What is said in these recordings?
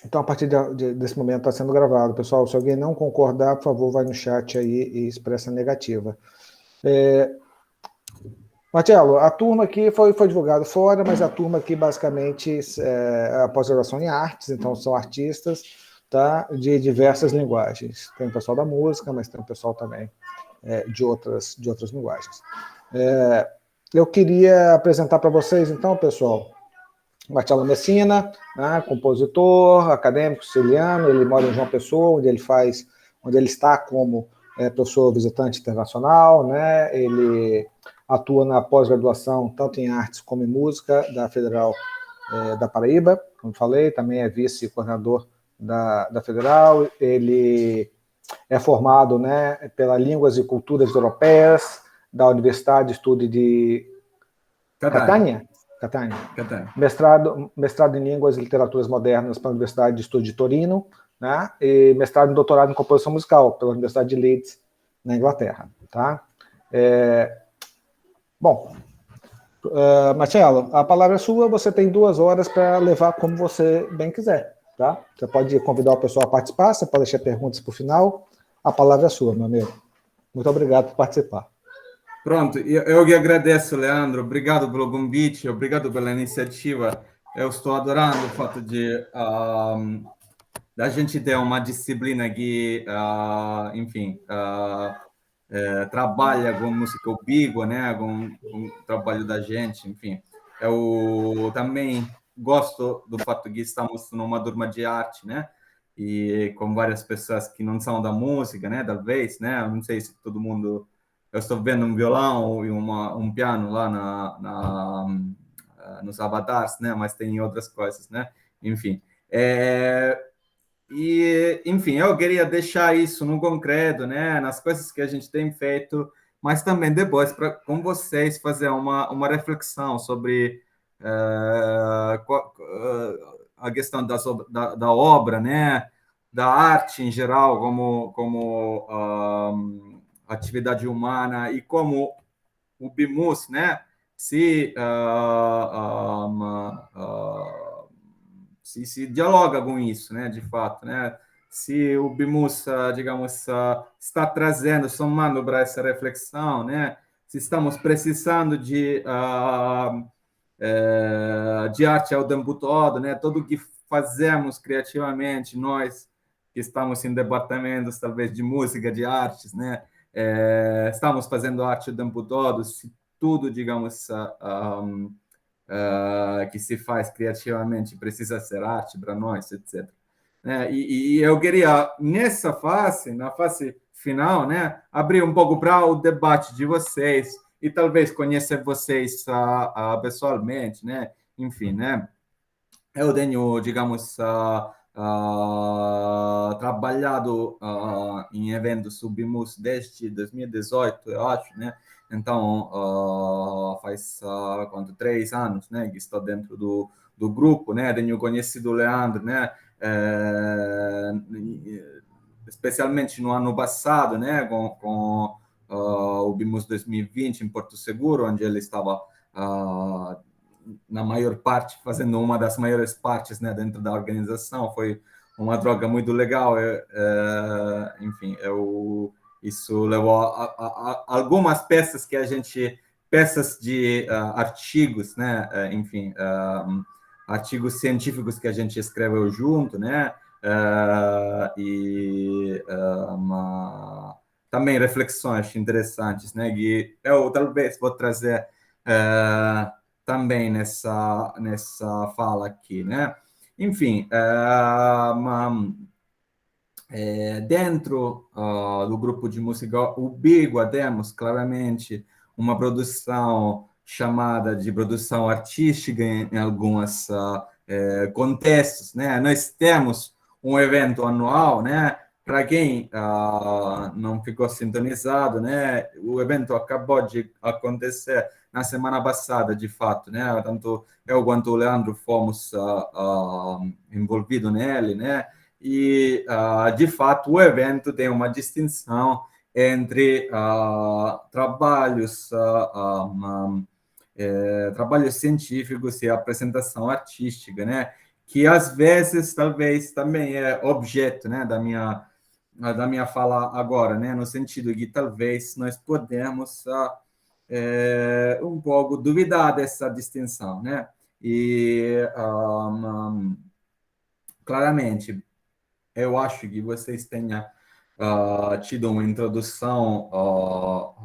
Então, a partir desse momento está sendo gravado. Pessoal, se alguém não concordar, por favor, vai no chat aí e expressa negativa. Marcelo, a turma aqui foi divulgado fora, mas a turma aqui basicamente é a pós-graduação em artes, então são artistas, tá, de diversas linguagens. Tem o pessoal da música, mas tem o pessoal também de outras linguagens. Eu queria apresentar para vocês, então, pessoal, Marcelo Messina, né, compositor, acadêmico siciliano, ele mora em João Pessoa, onde ele está como professor visitante internacional, né, ele atua na pós-graduação, tanto em artes como em música, da Federal da Paraíba, como falei, também é vice-coordenador da Federal, ele é formado, né, pela Línguas e Culturas Europeias, da Universidade de Estudo de Catânia. Mestrado em Línguas e Literaturas Modernas pela Universidade de Estudo de Torino, né, e mestrado e doutorado em Composição Musical pela Universidade de Leeds, na Inglaterra. Tá? Bom, Marcelo, a palavra é sua, você tem 2 horas para levar como você bem quiser. Tá? Você pode convidar o pessoal a participar, você pode deixar perguntas para o final. A palavra é sua, meu amigo. Muito obrigado por participar. Pronto, eu que agradeço, Leandro. Obrigado pelo convite, obrigado pela iniciativa. Eu estou adorando o fato de da gente ter uma disciplina que, enfim, trabalha com música ubíqua, né, com o trabalho da gente, enfim. Eu também gosto do fato que estamos numa turma de arte, né, e com várias pessoas que não são da música, né, talvez, né, eu não sei se todo mundo... Eu estou vendo um violão e um piano lá nos avatares, né, mas tem outras coisas, né, enfim. E, enfim, eu queria deixar isso no concreto, né, nas coisas que a gente tem feito, mas também depois, com vocês, fazer uma reflexão sobre a questão da obra, né, da arte em geral, como atividade humana e como o BIMUS, né, se dialoga com isso, né, de fato, né? Se o BIMUS, digamos, está trazendo, somando para essa reflexão, né? Se estamos precisando de arte ao tempo todo, né? Tudo que fazemos criativamente, nós que estamos em departamentos, talvez, de música, de artes, né? Estamos fazendo arte o tempo todo, se tudo, digamos, que se faz criativamente precisa ser arte para nós, etc. E eu queria, na fase final, né, abrir um pouco para o debate de vocês e talvez conhecer vocês pessoalmente, né? Enfim, né? Eu tenho, digamos, trabalhado em eventos submus desde 2018, eu acho, né? Então, faz 3 anos, né, que estou dentro do grupo, né? Tenho conhecido o Leandro, né? Especialmente no ano passado, né? Com o BIMUS 2020 em Porto Seguro, onde ele estava na maior parte, fazendo uma das maiores partes, né, dentro da organização. Foi uma troca muito legal. Enfim, isso levou a algumas peças que a gente... Peças de artigos, né? Enfim, artigos científicos que a gente escreveu junto, né? Também reflexões interessantes, né? Que eu talvez vou trazer também nessa fala aqui, né? Enfim, dentro do grupo de música ubíqua temos claramente uma produção chamada de produção artística em alguns contextos, né? Nós temos um evento anual, né? Para quem não ficou sintonizado, né? O evento acabou de acontecer na semana passada, de fato, né? Tanto eu quanto o Leandro fomos envolvidos nele, né? E, de fato, o evento tem uma distinção entre trabalhos científicos e apresentação artística, né? que às vezes, talvez, também é objeto, né, da minha fala agora, né, no sentido que talvez nós podemos um pouco duvidar dessa distinção, né, e claramente, eu acho que vocês tenham tido uma introdução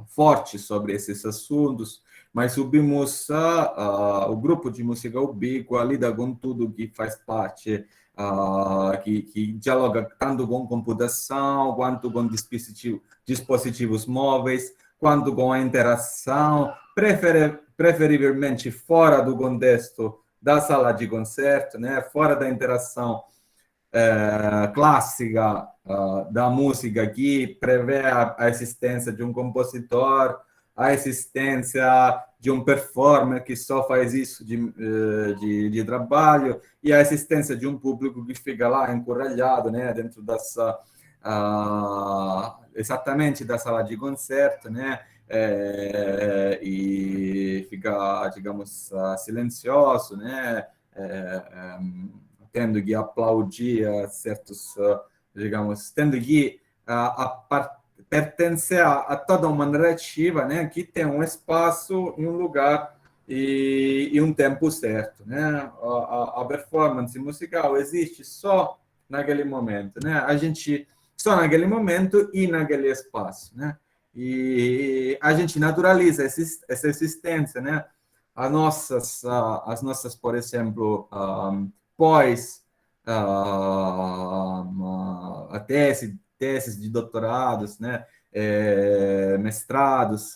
forte sobre esses assuntos, mas subimos o grupo de música ubíqua lida com tudo que faz parte, que dialoga tanto com computação, quanto com dispositivos móveis, quanto com a interação, preferivelmente fora do contexto da sala de concerto, né, fora da interação clássica da música que prevê a existência de um compositor, a existência de um performer que só faz isso de trabalho e a existência de um público que fica lá encurralhado, né, dentro dessa exatamente da sala de concerto, né, e fica, digamos, silencioso, né, tendo que aplaudir a certos, digamos, tendo que pertencer a toda uma narrativa, né, que tem um espaço e um lugar e um tempo certo, né? A performance musical existe só naquele momento, né? A gente só naquele momento e naquele espaço, né? E a gente naturaliza essa existência, né? As nossas, por exemplo, pós a teses de doutorados, né, mestrados,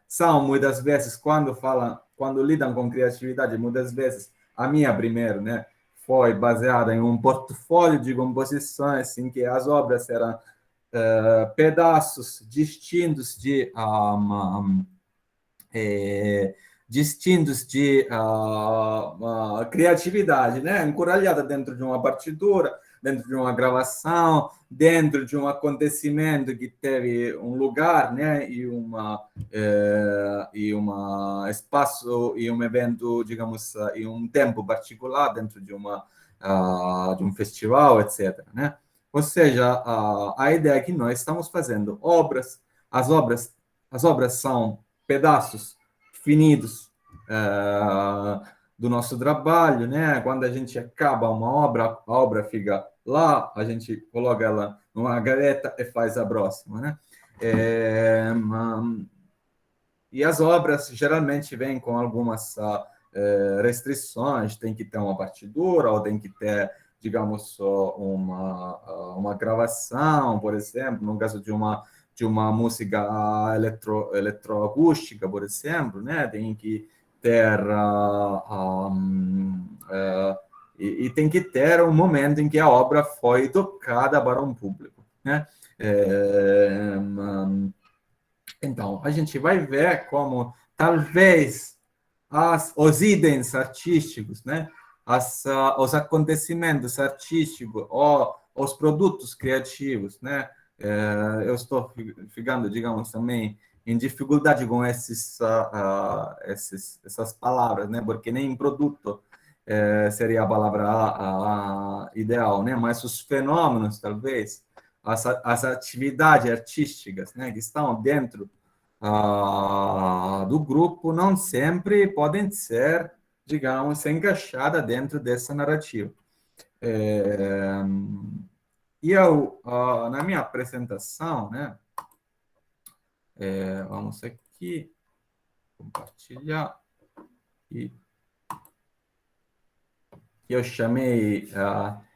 são muitas vezes quando lidam com criatividade, muitas vezes a minha primeiro, né, foi baseada em um portfólio de composições em que as obras eram pedaços distintos distintos de criatividade, né? Encurralhada dentro de uma partitura, dentro de uma gravação, dentro de um acontecimento que teve um lugar, né? E uma espaço e um evento, digamos, e um tempo particular dentro de um festival, etc., né? Ou seja, a ideia é que nós estamos fazendo obras, as obras são pedaços finidos do nosso trabalho, né? Quando a gente acaba uma obra, a obra fica lá, a gente coloca ela numa gaveta e faz a próxima, né? E as obras geralmente vêm com algumas restrições, tem que ter uma partitura ou tem que ter, digamos, uma gravação, por exemplo, no caso de uma música eletroacústica, por exemplo, né? Tem que ter e tem que ter um momento em que a obra foi tocada para um público, né? Então, a gente vai ver como talvez os itens artísticos, né? Os acontecimentos artísticos ou os produtos criativos, né? Eu estou ficando, digamos, também em dificuldade com essas palavras, né? Porque nem produto seria a palavra ideal, né? Mas os fenômenos, talvez, as atividades artísticas, né? Que estão dentro do grupo, não sempre podem ser, digamos, encaixadas dentro dessa narrativa. E eu, na minha apresentação, né, vamos aqui compartilhar, e eu chamei,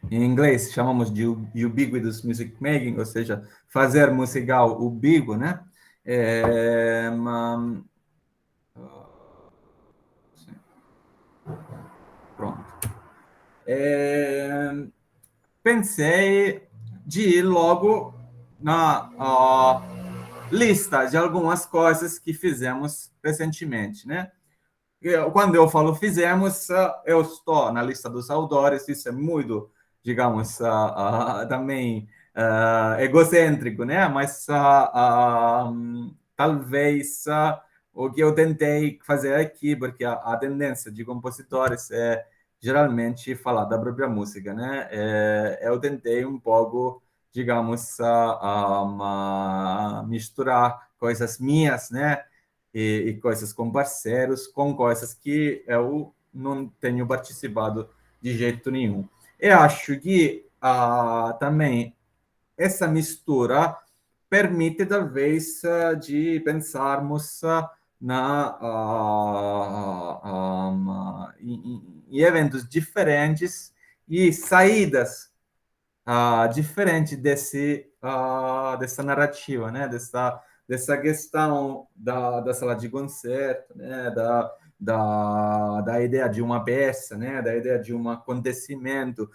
em inglês, chamamos de ubiquitous music making, ou seja, fazer musical ubíquo, né? Pronto. Pensei de ir logo na lista de algumas coisas que fizemos recentemente, né? Quando eu falo fizemos, eu estou na lista dos autores, isso é muito, digamos, também egocêntrico, né? Mas talvez o que eu tentei fazer aqui, porque a tendência de compositores é geralmente falar da própria música, né? Eu tentei um pouco, digamos, misturar coisas minhas, né? E coisas com parceiros, com coisas que eu não tenho participado de jeito nenhum. Eu acho que também essa mistura permite talvez de pensarmos em eventos diferentes e saídas diferentes dessa narrativa, né? Dessa questão da sala de concerto, né? Da ideia de uma peça, né? Da ideia de um acontecimento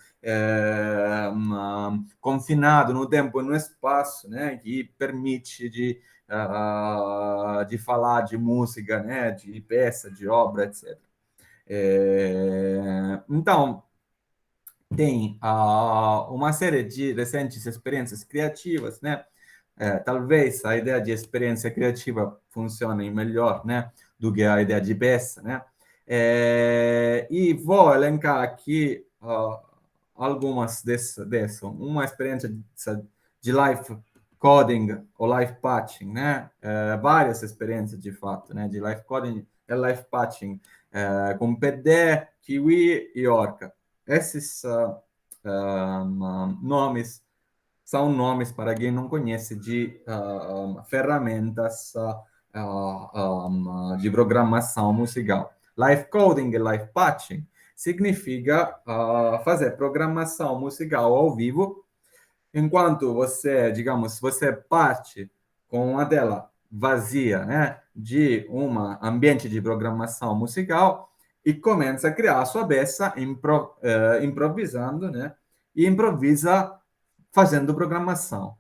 confinado no tempo e no espaço, né? Que permite de falar de música, né? De peça, de obra, etc. Então, tem uma série de recentes experiências criativas, né? Talvez a ideia de experiência criativa funcione melhor, né, do que a ideia de peça, né? E vou elencar aqui algumas dessas. Uma experiência de live coding ou live patching, né? Várias experiências de fato, né? De live coding e live patching com PD, Kiwi e Orca. Esses nomes são nomes, para quem não conhece, de ferramentas de programação musical. Live coding e live patching significa fazer programação musical ao vivo, enquanto você, digamos, você parte com uma tela vazia, né, de um ambiente de programação musical e começa a criar a sua peça improvisando, né, e improvisa fazendo programação.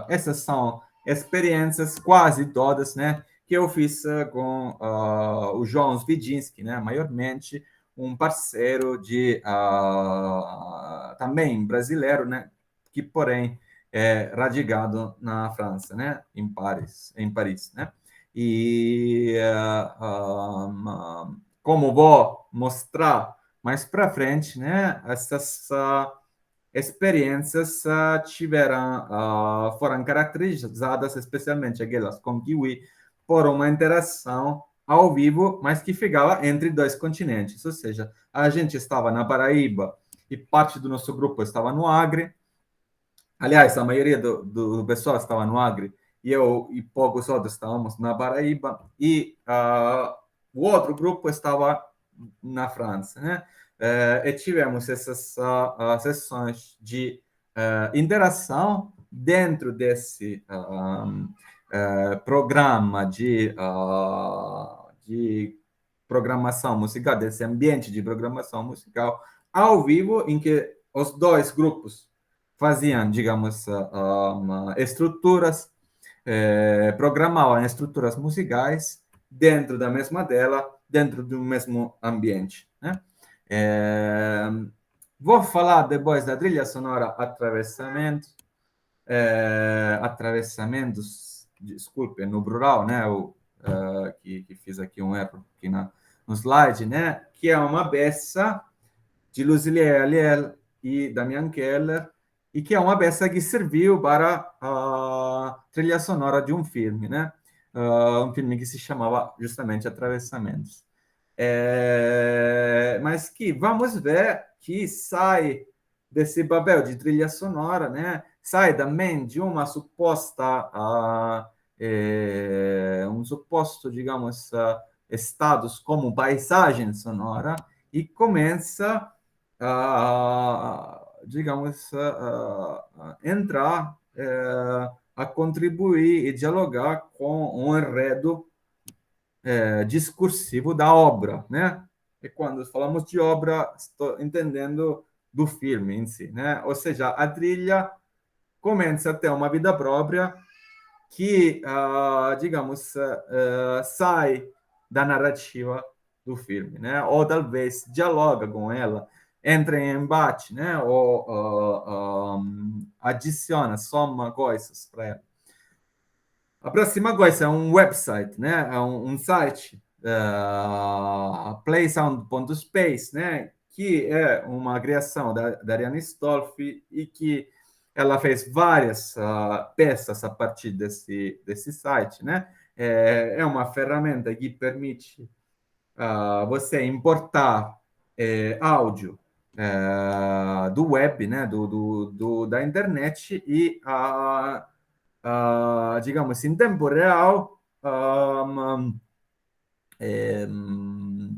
Essas são experiências quase todas, né, que eu fiz com o João Svidzinski, né, maiormente um parceiro de também brasileiro, né, que porém é radicado na França, né, em Paris, né. E como vou mostrar mais para frente, né, essas experiências foram caracterizadas, especialmente aquelas com Kiwi, por uma interação ao vivo, mas que ficava entre dois continentes. Ou seja, a gente estava na Paraíba e parte do nosso grupo estava no Acre. Aliás, a maioria do pessoal estava no Acre e eu e poucos outros estávamos na Paraíba e o outro grupo estava na França, né? E tivemos essas sessões de interação dentro desse programa de programação musical, desse ambiente de programação musical ao vivo, em que os dois grupos faziam, digamos, estruturas, programavam estruturas musicais dentro da mesma tela, dentro do mesmo ambiente, né? Vou falar depois da trilha sonora atravessamentos, desculpe, no plural, né? Que fiz aqui um erro aqui no slide, né? Que é uma peça de Lucille Aliel e Damian Keller, e que é uma peça que serviu para a trilha sonora de um filme, né? Um filme que se chamava justamente Atravessamentos. Mas que vamos ver que sai desse papel de trilha sonora, né? Sai também de uma suposta, um suposto, digamos, status como paisagem sonora e começa digamos, entrar, a contribuir e dialogar com um enredo discursivo da obra, né? E quando falamos de obra, estou entendendo do filme em si, né? Ou seja, a trilha começa a ter uma vida própria que, digamos, sai da narrativa do filme, né? Ou talvez dialoga com ela, entra em embate, né? Ou adiciona, soma coisas para ela. A próxima coisa é um website, né? É um site playsound.space, né? Que é uma criação da Ariane Stolfi e que ela fez várias peças a partir desse site, né? É uma ferramenta que permite você importar áudio do web, né? Da internet e, digamos, em tempo real,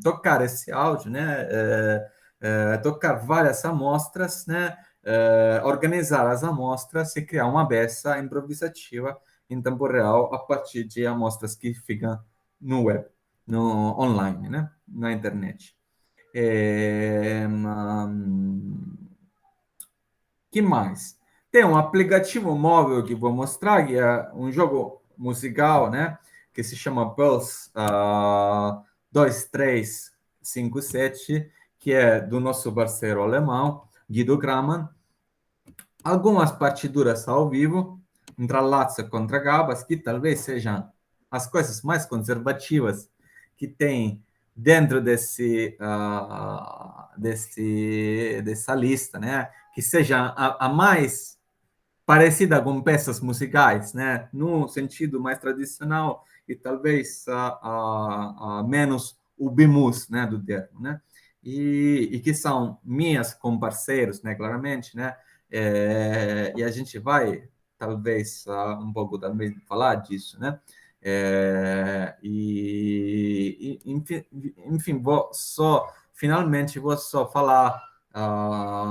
tocar esse áudio, né? Tocar várias amostras, né? Organizar as amostras e criar uma peça improvisativa em tempo real a partir de amostras que ficam no web, no online, né? Na internet. Que mais? Tem um aplicativo móvel que vou mostrar, que é um jogo musical, né? Que se chama Pulse 2357, que é do nosso parceiro alemão, Guido Kramann. Algumas partituras ao vivo, entrelaça contra gabas, que talvez sejam as coisas mais conservativas que tem dentro dessa lista, né? Que seja a mais parecida com peças musicais, né? No sentido mais tradicional e talvez a menos o bimus, né? Do termo, né? E que são minhas com parceiros, né? Claramente, né? E a gente vai talvez um pouco também falar disso, né? Enfim, finalmente vou só falar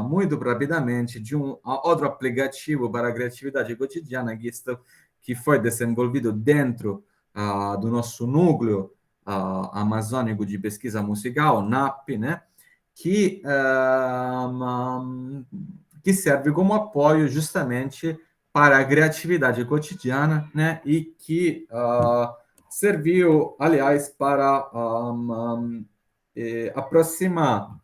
muito rapidamente de um outro aplicativo para a criatividade cotidiana que foi desenvolvido dentro do nosso núcleo amazônico de pesquisa musical, NAP, né? Que serve como apoio justamente para a criatividade cotidiana, né? E que serviu, aliás, para aproximar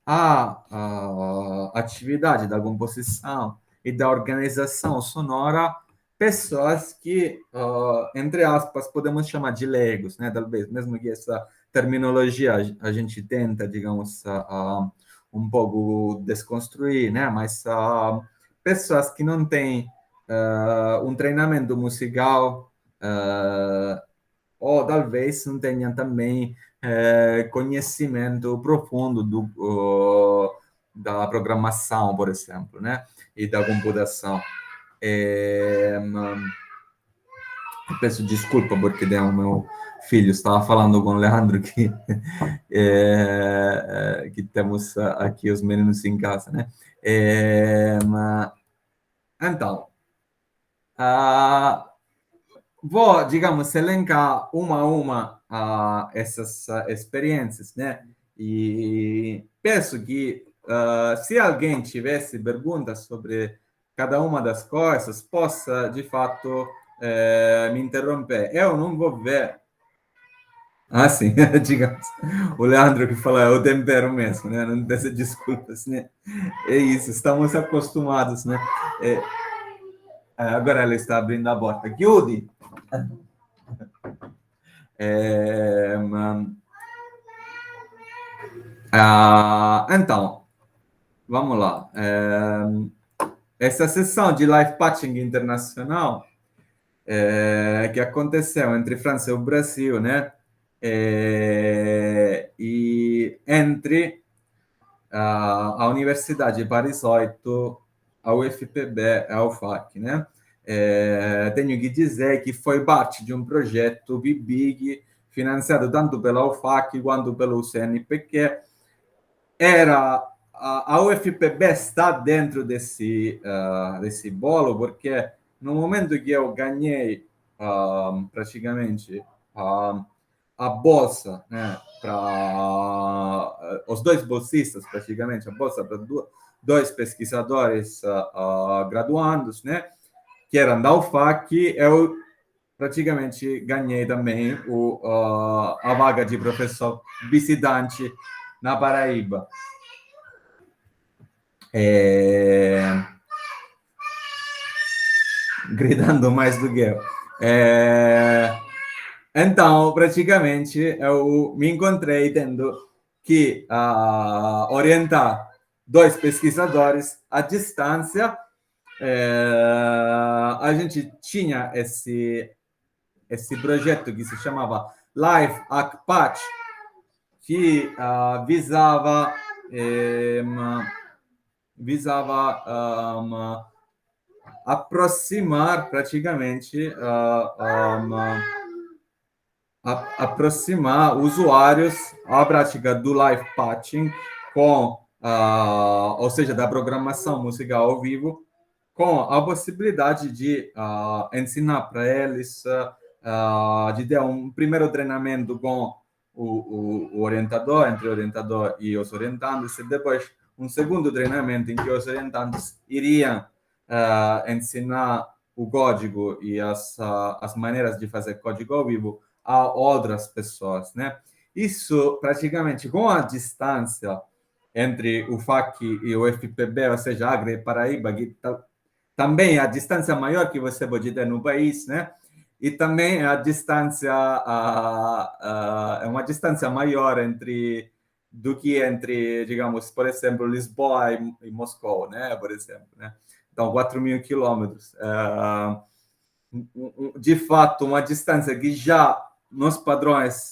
a atividade da composição e da organização sonora pessoas que, entre aspas, podemos chamar de leigos, né? Talvez, mesmo que essa terminologia a gente tenta, digamos, um pouco desconstruir, né? Mas pessoas que não têm um treinamento musical, ou talvez não tenham também conhecimento profundo da programação, por exemplo, né? E da computação. Peço desculpa porque o meu filho estava falando com o Leandro que temos aqui os meninos em casa, né? Então, vou, digamos, elencar uma a uma essas experiências, né? E penso que se alguém tivesse perguntas sobre cada uma das coisas, possa, de fato, me interromper. Eu não vou ver. Ah, sim, digamos. O Leandro que fala é o tempero mesmo, né? Não peça desculpas, né? É isso, estamos acostumados, né? Agora ela está abrindo a porta. Chiudi! Então, vamos lá. Essa sessão de live patching internacional que aconteceu entre França e o Brasil, né? E entre a Universidade de Paris 8, a UFPB, a UFAC, né? Tenho que dizer que foi parte de um projeto BIBIG financiado tanto pela UFAC quanto pelo CNPq. A UFPB está dentro desse bolo, porque no momento que eu ganhei praticamente a bolsa, né, para os dois bolsistas, praticamente, a bolsa para dois pesquisadores graduandos, né, que eram da UFAC, eu praticamente ganhei também a vaga de professor visitante na Paraíba. Gritando mais do que eu. Então, praticamente, eu me encontrei tendo que orientar dois pesquisadores à distância. A gente tinha esse projeto que se chamava Life Hack Patch, que visava aproximar praticamente aproximar usuários à prática do live patching com, ou seja, da programação musical ao vivo, com a possibilidade de ensinar para eles, de ter um primeiro treinamento com o orientador, entre o orientador e os orientandos, e depois um segundo treinamento em que os orientandos iriam ensinar o código e as maneiras de fazer código ao vivo a outras pessoas, né? Isso praticamente com a distância entre o FAC e o FPB, ou seja, Acre e Paraíba, que também a distância maior que você pode ter no país, né? E também a distância é uma distância maior do que entre, digamos, por exemplo, Lisboa e Moscou, né? Por exemplo, né? Então, 4.000 quilômetros. De fato, uma distância que já nos padrões,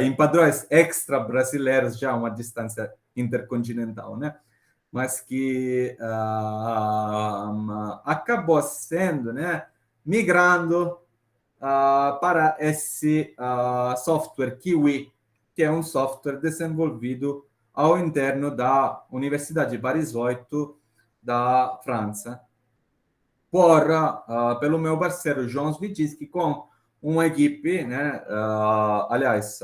em padrões extra brasileiros, já é uma distância intercontinental, né? Mas que acabou sendo, né, migrando para esse software Kiwi, que é um software desenvolvido ao interno da Universidade de Paris 8 da França, pelo meu parceiro João Svitski, com uma equipe, né, aliás,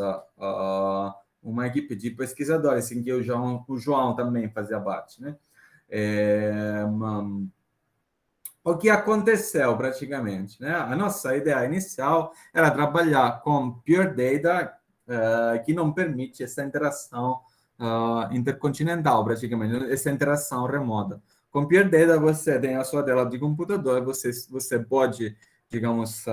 uma equipe de pesquisadores em que o João também fazia parte, né? O que aconteceu praticamente, né? A nossa ideia inicial era trabalhar com Pure Data, que não permite essa interação intercontinental, praticamente, essa interação remota. Com Pure Data, você tem a sua tela de computador, você pode, digamos,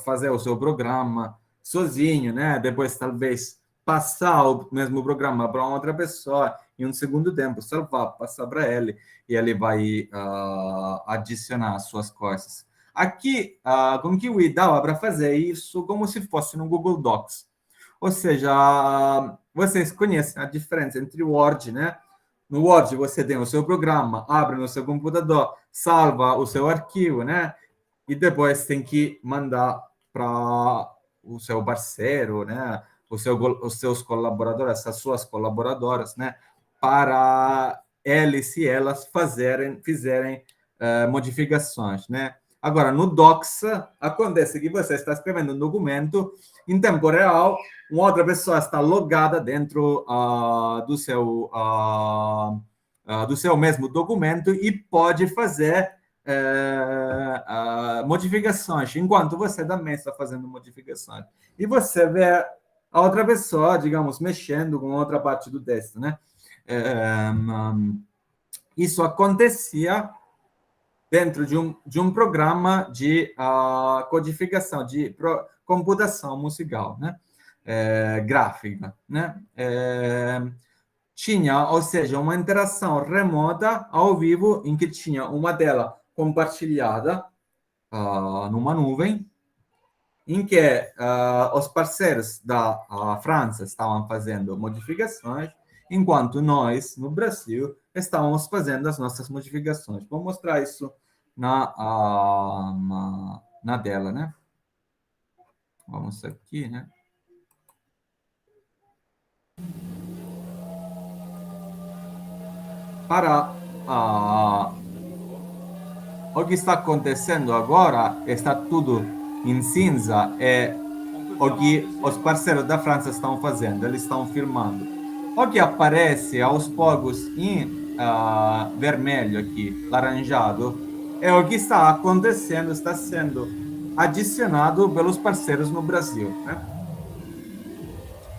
fazer o seu programa sozinho, né? Depois, talvez, passar o mesmo programa para outra pessoa em um segundo tempo, salvar, passar para ele, e ele vai adicionar as suas coisas. Aqui, com o Kiwi, dava para fazer isso como se fosse no Google Docs. Ou seja, vocês conhecem a diferença entre o Word, né? No Word você tem o seu programa, abre no seu computador, salva o seu arquivo, né? E depois tem que mandar para o seu parceiro, né? Os seus colaboradores, as suas colaboradoras, né? Para eles e elas fizerem modificações, né? Agora, no Docs, acontece que você está escrevendo um documento em tempo real, uma outra pessoa está logada dentro do seu mesmo documento e pode fazer modificações, enquanto você também está fazendo modificações. E você vê a outra pessoa, digamos, mexendo com outra parte do texto, né? Isso acontecia dentro de um programa de codificação, de computação musical, né? Gráfica, né? Tinha, ou seja, uma interação remota ao vivo em que tinha uma tela compartilhada numa nuvem, em que os parceiros da França estavam fazendo modificações, enquanto nós, no Brasil, estávamos fazendo as nossas modificações. Vou mostrar isso na tela, né? Vamos aqui, né? Para o que está acontecendo agora, está tudo em cinza, é o que os parceiros da França estão fazendo, eles estão filmando. O que aparece aos poucos em vermelho aqui, laranjado, é o que está acontecendo, está sendo adicionado pelos parceiros no Brasil, né?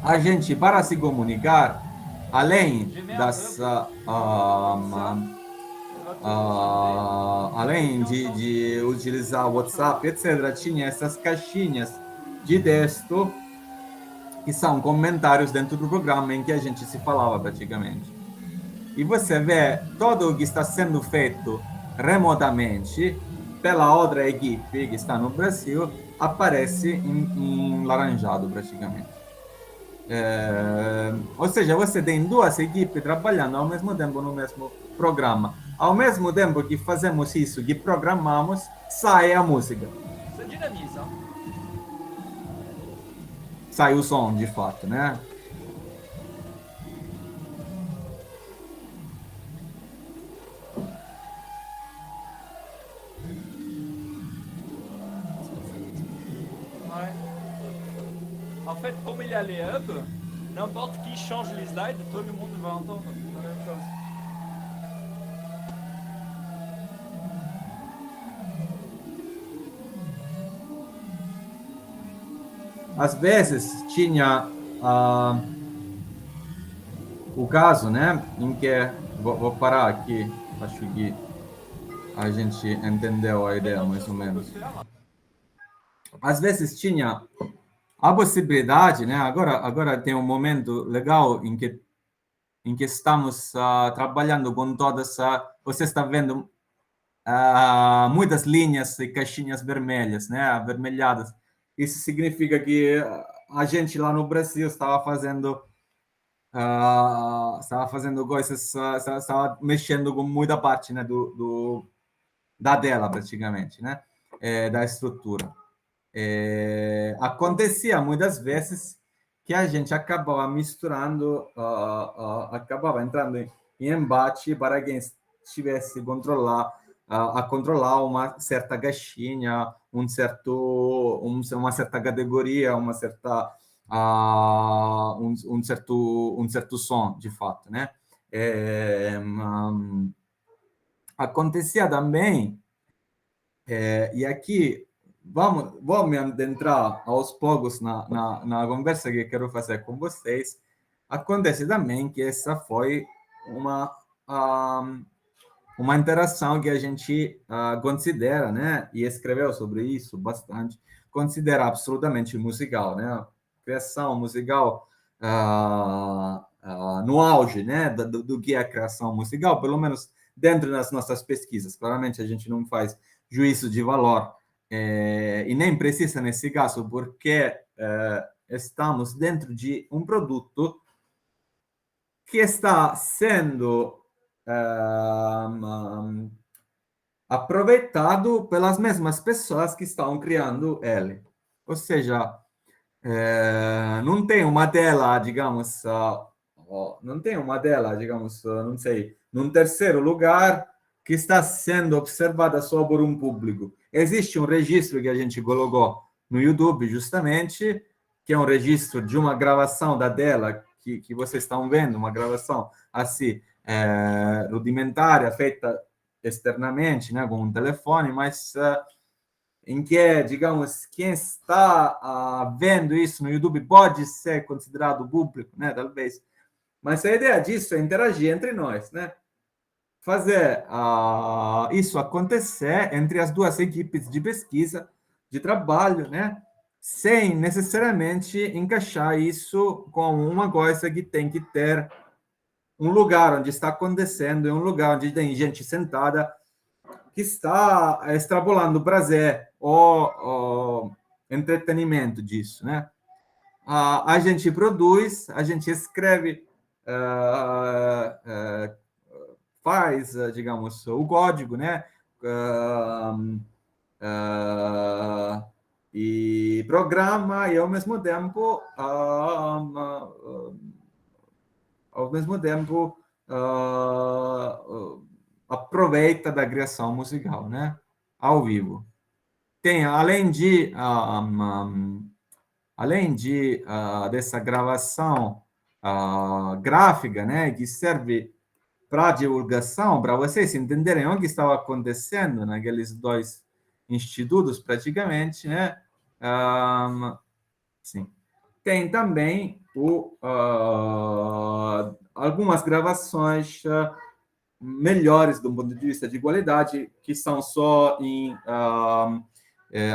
A gente, para se comunicar, além além de utilizar o WhatsApp, etc., tinha essas caixinhas de texto, que são comentários dentro do programa em que a gente se falava praticamente. E você vê tudo o que está sendo feito remotamente pela outra equipe que está no Brasil, aparece em laranjado praticamente. Ou seja, você tem duas equipes trabalhando ao mesmo tempo no mesmo programa. Ao mesmo tempo que fazemos isso, que programamos, sai a música. Você dinamiza. Sai o som, de fato, né? Ouais. En fait, comme il y a les hubs, n'importe qui change les slides, tout le monde va entendre la même chose. Às vezes tinha o caso, né, em que vou parar aqui, acho que a gente entendeu a ideia mais ou menos. Às vezes tinha a possibilidade, né, agora tem um momento legal em que estamos trabalhando com todas você está vendo muitas linhas e caixinhas vermelhas, né, avermelhadas. Isso significa que a gente lá no Brasil estava fazendo coisas, estava mexendo com muita parte, né, da tela, praticamente, né, da estrutura. Acontecia muitas vezes que a gente acabava misturando, acabava entrando em embate para quem estivesse a controlar uma certa caixinha, uma certa categoria, uma certa um certo som, de fato, né? Acontecia também, e aqui vou me adentrar aos poucos na conversa que quero fazer com vocês. Acontece também que essa foi uma interação que a gente considera, né, e escreveu sobre isso bastante, considera absolutamente musical, né, criação musical no auge, né, do que é a criação musical, pelo menos dentro das nossas pesquisas. Claramente a gente não faz juízo de valor, e nem precisa nesse caso, porque estamos dentro de um produto que está sendo aproveitado pelas mesmas pessoas que estão criando ele. Ou seja, não tem uma tela, digamos, não tem uma tela, digamos, não sei, num terceiro lugar que está sendo observada só por um público. Existe um registro que a gente colocou no YouTube, justamente, que é um registro de uma gravação da tela que vocês estão vendo, uma gravação assim, rudimentária, feita externamente, né, com um telefone, mas em que, digamos, quem está vendo isso no YouTube pode ser considerado público, né, talvez. Mas a ideia disso é interagir entre nós, né? Fazer isso acontecer entre as duas equipes de pesquisa, de trabalho, né? Sem necessariamente encaixar isso com uma coisa que tem que ter um lugar onde está acontecendo, um lugar onde tem gente sentada que está extrapolando o prazer ou entretenimento disso, né? A gente produz, a gente escreve, faz, digamos, o código, né? E programa e ao mesmo tempo aproveita da criação musical, né? Ao vivo. Tem, além dessa gravação gráfica, né, que serve para divulgação, para vocês entenderem o que estava acontecendo naqueles dois institutos, praticamente, né? Sim. Tem também algumas gravações melhores do ponto de vista de qualidade, que são só em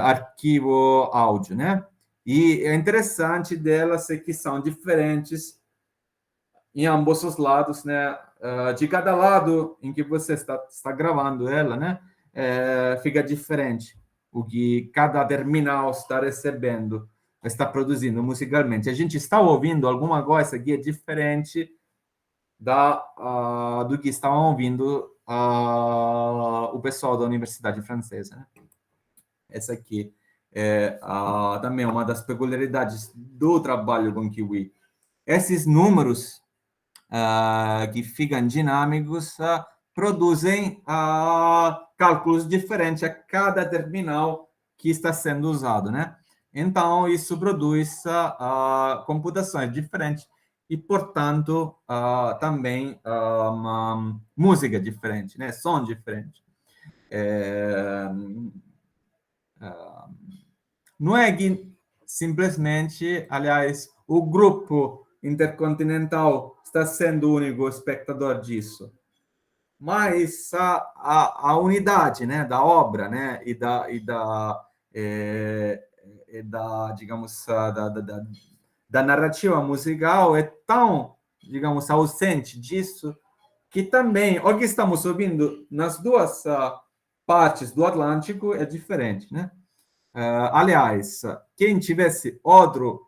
arquivo áudio, né? E é interessante delas é que são diferentes em ambos os lados, né? De cada lado em que você está gravando ela, né? Fica diferente o que cada terminal está recebendo, está produzindo musicalmente. A gente está ouvindo alguma coisa que é diferente do que estavam ouvindo o pessoal da Universidade Francesa, né? Essa aqui é também uma das peculiaridades do trabalho com Kiwi. Esses números que ficam dinâmicos produzem cálculos diferentes a cada terminal que está sendo usado, né? Então, isso produz computações diferentes e, portanto, também uma música diferente, né? Som diferente. Não é que simplesmente, aliás, o grupo intercontinental está sendo o único espectador disso, mas a unidade, né, da obra, né, digamos, da narrativa musical é tão, digamos, ausente disso que também o que estamos ouvindo nas duas partes do Atlântico é diferente, né? Aliás, quem tivesse outro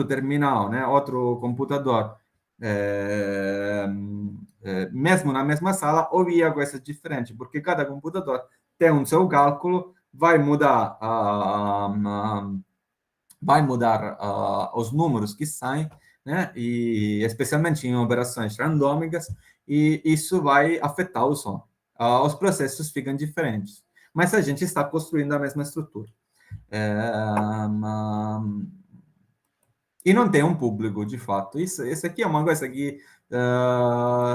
terminal, né, outro computador, mesmo na mesma sala, ouvia coisas diferentes, porque cada computador tem um seu cálculo, vai mudar os números que saem, né, e especialmente em operações randômicas, e isso vai afetar o som. Os processos ficam diferentes, mas a gente está construindo a mesma estrutura. E não tem um público, de fato. Isso aqui é uma coisa que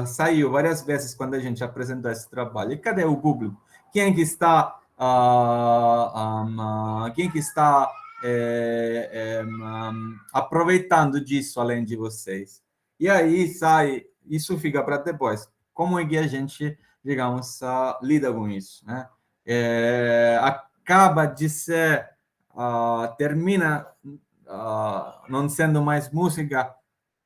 saiu várias vezes quando a gente apresentou esse trabalho. E cadê o público? Quem que está aproveitando disso além de vocês? E aí isso fica para depois. Como é que a gente, digamos, lida com isso, né? Acaba de ser termina não sendo mais música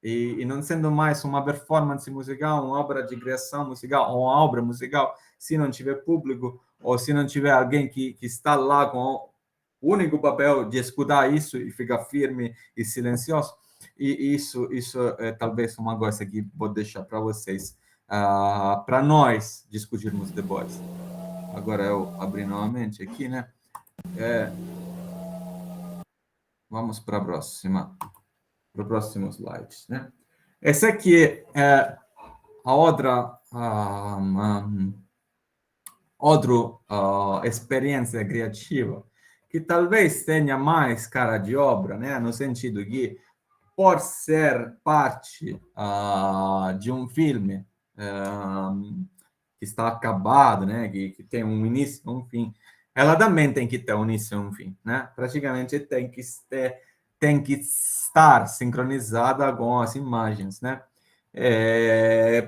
e não sendo mais uma performance musical, uma obra de criação musical ou uma obra musical, se não tiver público ou se não tiver alguém que está lá com o único papel de escutar isso e ficar firme e silencioso. E isso é talvez uma coisa que vou deixar para vocês, para nós discutirmos depois. Agora eu abri novamente aqui, né? Vamos para o próximo slide, né? Essa aqui é a outra experiência criativa que talvez tenha mais cara de obra, né? No sentido que, por ser parte de um filme que está acabado, né? Que tem um início e um fim, ela também tem que ter um início e um fim, né? Praticamente tem que estar sincronizada com as imagens, né?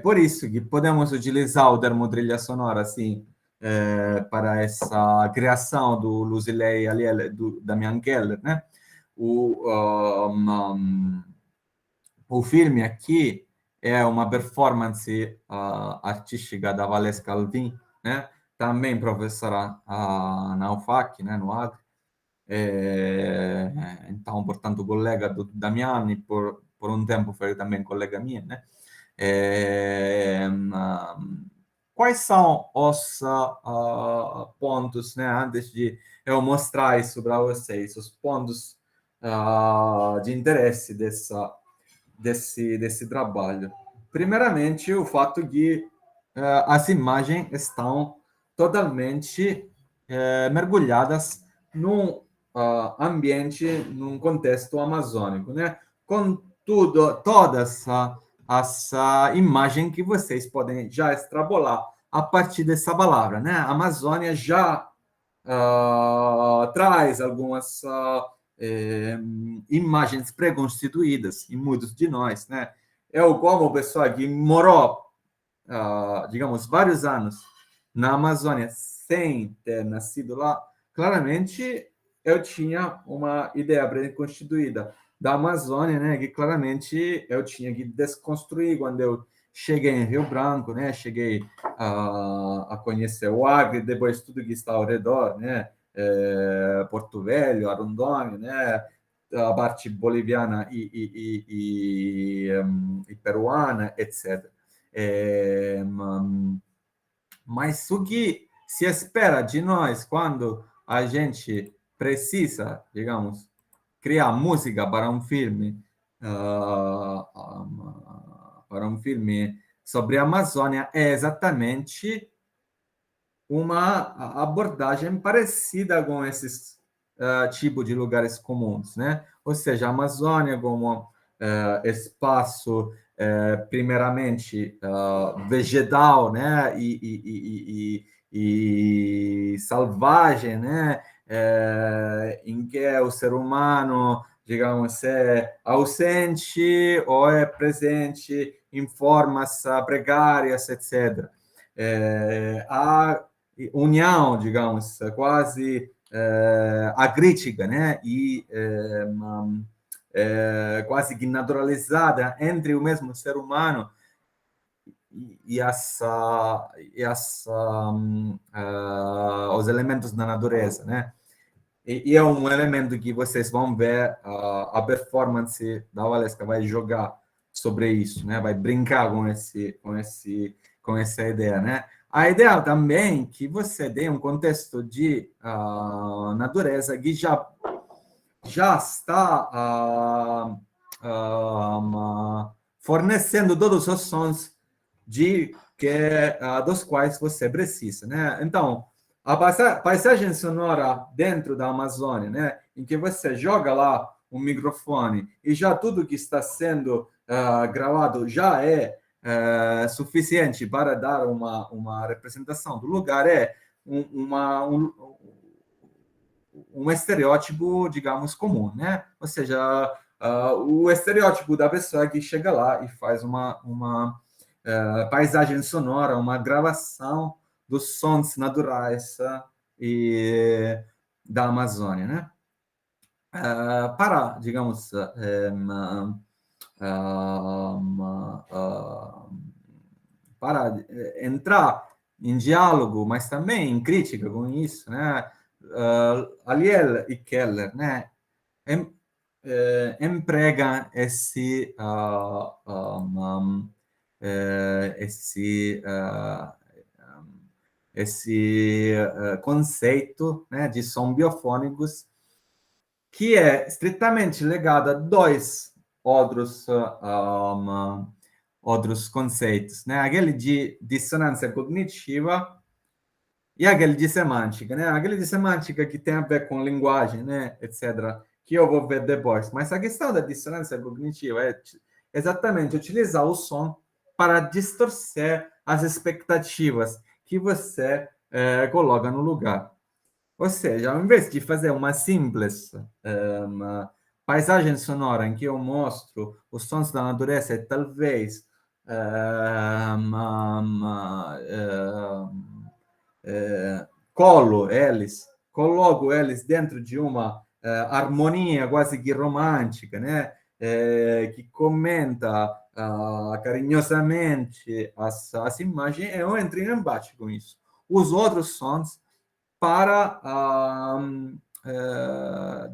Por isso que podemos utilizar o termo trilha sonora assim para essa criação do Luzilei Aliel, do Damian Keller, né? O filme aqui é uma performance artística da Valesca Calvin, né? Também professora na UFAC, né? No Acre. Então, portanto, colega do Damiani, por um tempo foi também colega minha, né? Quais são os pontos, né? Antes de eu mostrar isso para vocês, os pontos de interesse desse trabalho. Primeiramente, o fato de as imagens estão totalmente mergulhadas num ambiente, num contexto amazônico, né? Com todas as imagens que vocês podem já extrapolar a partir dessa palavra, né? A Amazônia já traz algumas imagens pré-constituídas em muitos de nós, né? Eu, como pessoa que morou, digamos, vários anos na Amazônia sem ter nascido lá, claramente eu tinha uma ideia pré-constituída da Amazônia, né, que claramente eu tinha que desconstruir quando eu cheguei em Rio Branco, né, cheguei a conhecer o Acre, depois tudo que está ao redor, né, Porto Velho, Rondônia, né, a parte boliviana e peruana, etc. Mas o que se espera de nós quando a gente precisa, digamos, criar música para um filme sobre a Amazônia é exatamente uma abordagem parecida com esses tipo de lugares comuns, né? Ou seja, a Amazônia como espaço primeiramente vegetal, né? E selvagem, né? Em que o ser humano, digamos, é ausente ou é presente em formas precárias, etc. A união, digamos, quase a crítica, né? Quase que naturalizada entre o mesmo ser humano os elementos da natureza, né? E é um elemento que vocês vão ver a performance da Valesca vai jogar sobre isso, né? Vai brincar com essa ideia, né? A ideia também que você tem um contexto de natureza que já está fornecendo todos os sons dos quais você precisa, né? Então, a paisagem sonora dentro da Amazônia, né? Em que você joga lá um microfone e já tudo que está sendo gravado já é suficiente para dar uma representação do lugar, um estereótipo, digamos, comum, né? Ou seja, o estereótipo da pessoa que chega lá e faz uma paisagem sonora, uma gravação dos sons naturais da Amazônia, né? Para, digamos, para entrar em diálogo, mas também em crítica com isso, né? Aliel e Keller, né? Emprega esse conceito, né, de som biofônicos que é estritamente ligado a dois outros conceitos, né? Aquele de dissonância cognitiva e aquele de semântica, né? Aquele de semântica que tem a ver com linguagem, né, etc., que eu vou ver depois. Mas a questão da dissonância cognitiva é exatamente utilizar o som para distorcer as expectativas que você coloca no lugar. Ou seja, ao invés de fazer uma simples paisagem sonora em que eu mostro os sons da natureza e talvez coloco eles dentro de uma harmonia quase que romântica, né? Que comenta carinhosamente as imagens, eu entro em embate com isso. Os outros sons para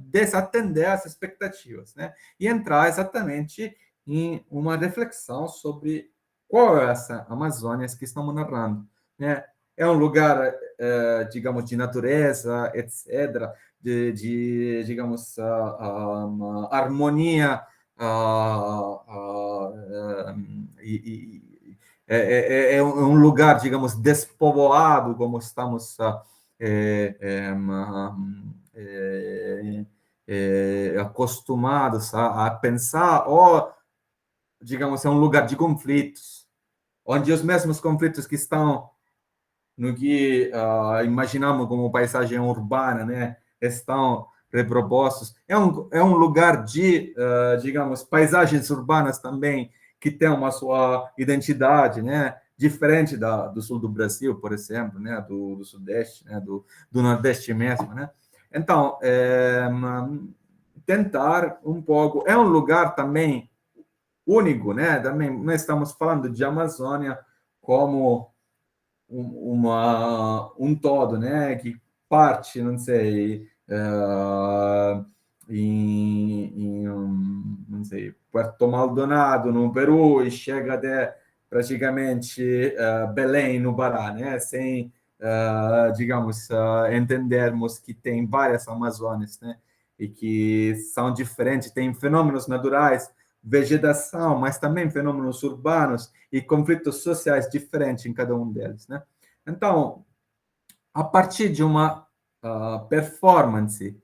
desatender as expectativas, né? E entrar exatamente em uma reflexão sobre qual é essa Amazônia que estamos narrando, né? É um lugar, digamos, de natureza, etc., digamos, harmonia é um lugar, digamos, despovoado, como estamos acostumados a pensar, ou, digamos, é um lugar de conflitos, onde os mesmos conflitos que estão no que imaginamos como paisagem urbana, né, estão repropostos. É um lugar de, digamos, paisagens urbanas também que tem uma sua identidade, né, diferente do sul do Brasil, por exemplo, né, do sudeste, né, do nordeste mesmo, né. Então, tentar um pouco... É um lugar também único, né? Também nós estamos falando de Amazônia como um todo, né? Que parte, não sei, não sei, Puerto Maldonado, no Peru, e chega até praticamente Belém, no Pará, né? Sem, digamos, entendermos que tem várias Amazônias, né? E que são diferentes, tem fenômenos naturais, vegetação, mas também fenômenos urbanos e conflitos sociais diferentes em cada um deles, né? Então, a partir de uma performance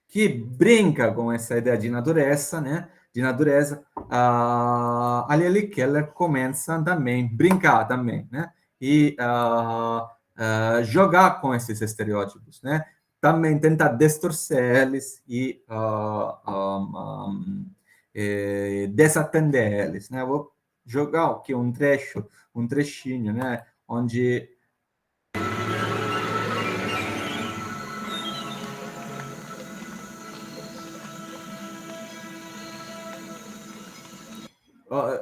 que brinca com essa ideia de natureza, né? De natureza, a Lili Keller começa também a brincar também, né? E jogar com esses estereótipos, né? Também tentar distorcer eles e desatender eles, né? Vou jogar aqui um trechinho, né? Onde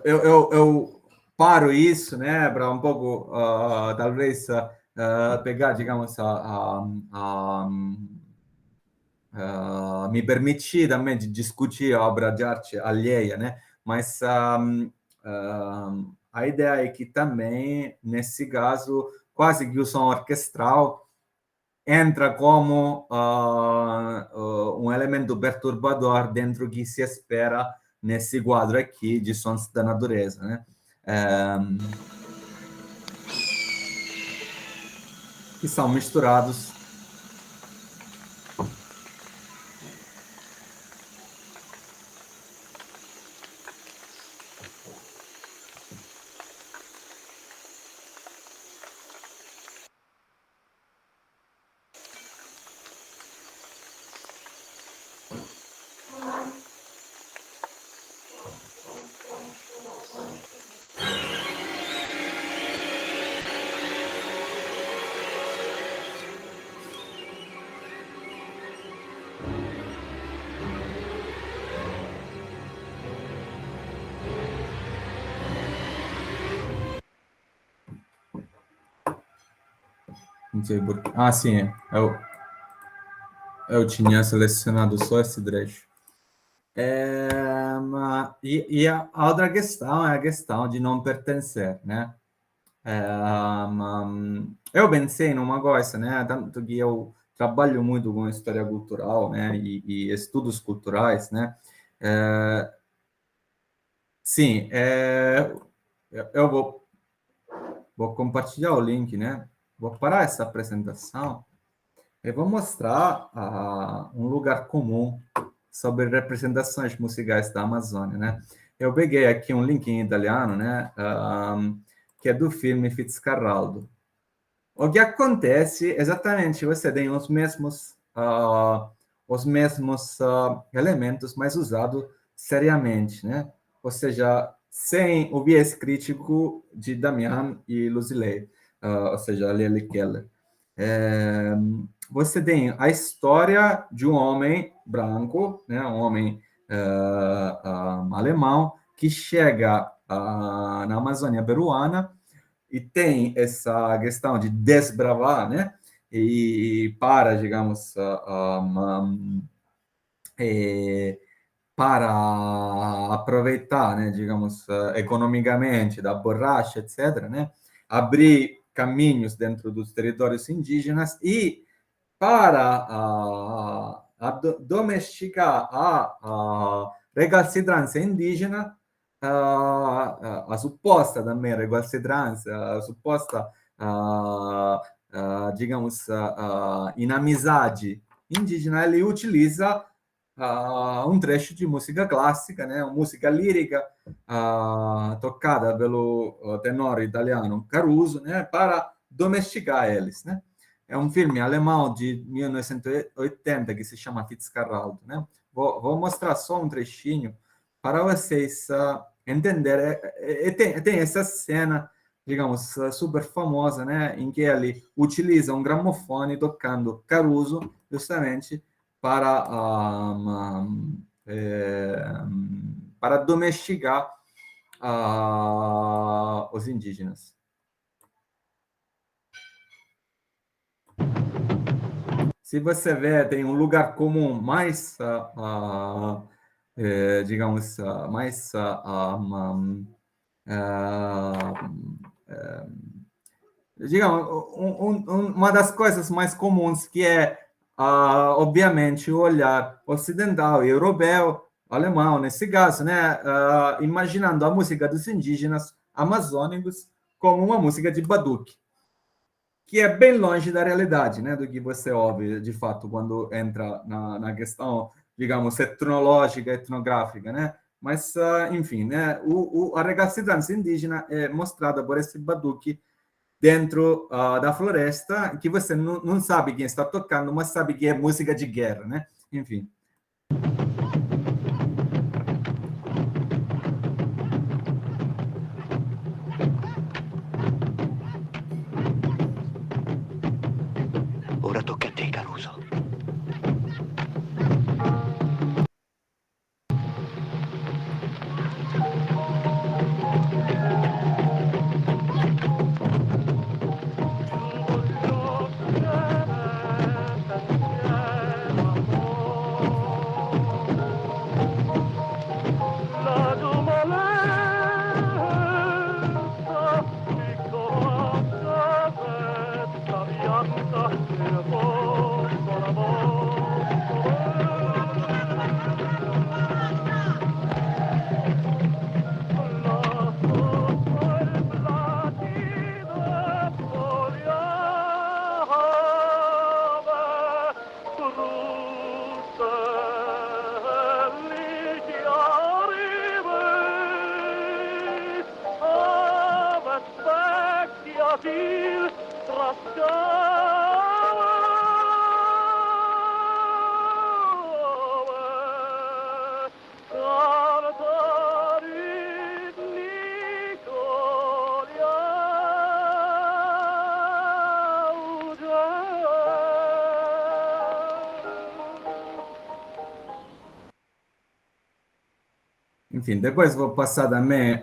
eu paro isso, né, para um pouco, talvez, pegar, digamos, me permitir também de discutir a obra de arte alheia, né, mas a ideia é que também, nesse caso, quase que o som orquestral entra como um elemento perturbador dentro do que se espera nesse quadro aqui de sons da natureza, né? Que são misturados. Não sei por quê. Ah, sim, eu tinha selecionado só esse trecho. E a outra questão é a questão de não pertencer, né? Eu pensei numa coisa, né? Tanto que eu trabalho muito com história cultural, né? E estudos culturais, né? Sim, eu vou compartilhar o link, né? Vou parar essa apresentação e vou mostrar um lugar comum sobre representações musicais da Amazônia, né? Eu peguei aqui um link em italiano, né? Que é do filme Fitzcarraldo. O que acontece exatamente, você tem os mesmos elementos, mas usados seriamente, né? Ou seja, sem o viés crítico de Damian e Lucilei, ou seja, Lili Keller. Você tem a história de um homem branco, né? Um homem alemão, que chega na Amazônia peruana e tem essa questão de desbravar, né? E para, digamos, para aproveitar, né, digamos, economicamente da borracha, etc., né? Abrir caminhos dentro dos territórios indígenas e para domesticar a recalcitrância indígena, a suposta também recalcitrância, a suposta, digamos, inamizade indígena, ele utiliza um trecho de música clássica, né, música lírica, tocada pelo tenor italiano Caruso, né, para domesticar eles, né? É um filme alemão de 1980 que se chama Fitzcarraldo, né? Vou mostrar só um trechinho para vocês entenderem. Tem essa cena, digamos, super famosa, né? Em que ele utiliza um gramofone tocando Caruso, justamente para domesticar os indígenas. Se você vê, tem um lugar comum mais, digamos, mais, digamos, uma das coisas mais comuns que é, obviamente, o olhar ocidental e europeu, alemão, nesse caso, né, imaginando a música dos indígenas amazônicos como uma música de batuque, que é bem longe da realidade, né, do que você ouve, de fato, quando entra na questão, digamos, etnológica, etnográfica, né? Mas, enfim, né, a recalcitrância indígena é mostrada por esse batuque dentro da floresta, que você não sabe quem está tocando, mas sabe que é música de guerra, né? Enfim. Ora tocca a te, Caruso. Enfim, depois vou passar também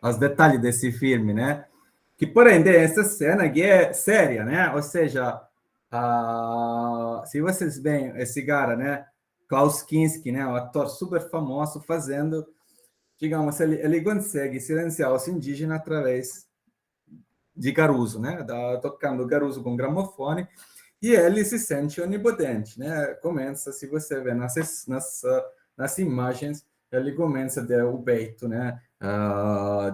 os detalhes desse filme, né? Que, porém, tem essa cena que é séria, né? Ou seja, se vocês veem esse cara, né? Klaus Kinski, né? Um ator super famoso fazendo, digamos, ele consegue silenciar os indígenas através de Caruso, né? Tocando Caruso com gramofone, e ele se sente onipotente, né? Começa, se você vê nas imagens, ele começa a ter o peito, né?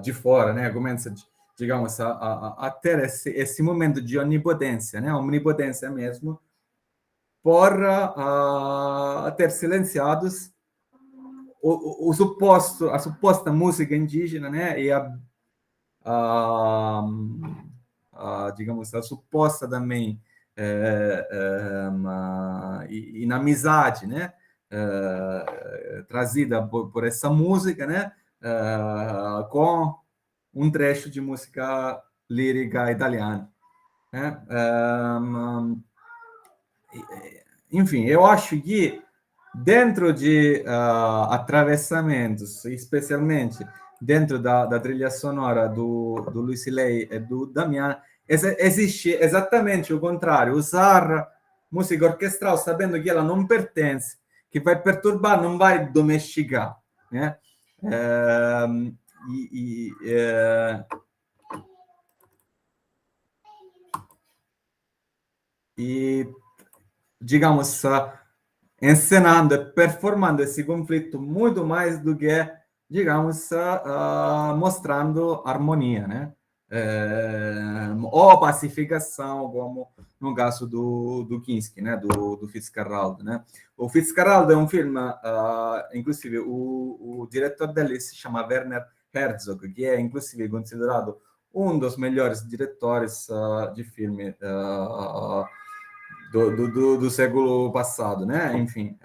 De fora, né? Começa, digamos, a ter esse momento de onipotência, né? Omnipotência mesmo, por ter silenciados a suposta música indígena, né? E digamos, a suposta também inamizade, né? Trazida por essa música, né? Com um trecho de música lírica italiana, né? Enfim, eu acho que dentro de atravessamentos, especialmente dentro da trilha sonora do Luis Ley e do Damian, existe exatamente o contrário, usar música orquestral sabendo que ela não pertence, que vai perturbar, não vai domesticar, né? E digamos, encenando, performando esse conflito muito mais do que, digamos, mostrando harmonia, né? Ou pacificação, como no caso do Kinski, né? Do Fitzcarraldo, né? O Fitzcarraldo é um filme, inclusive, o diretor dele se chama Werner Herzog, que é, inclusive, considerado um dos melhores diretores de filme do século passado, né? Enfim,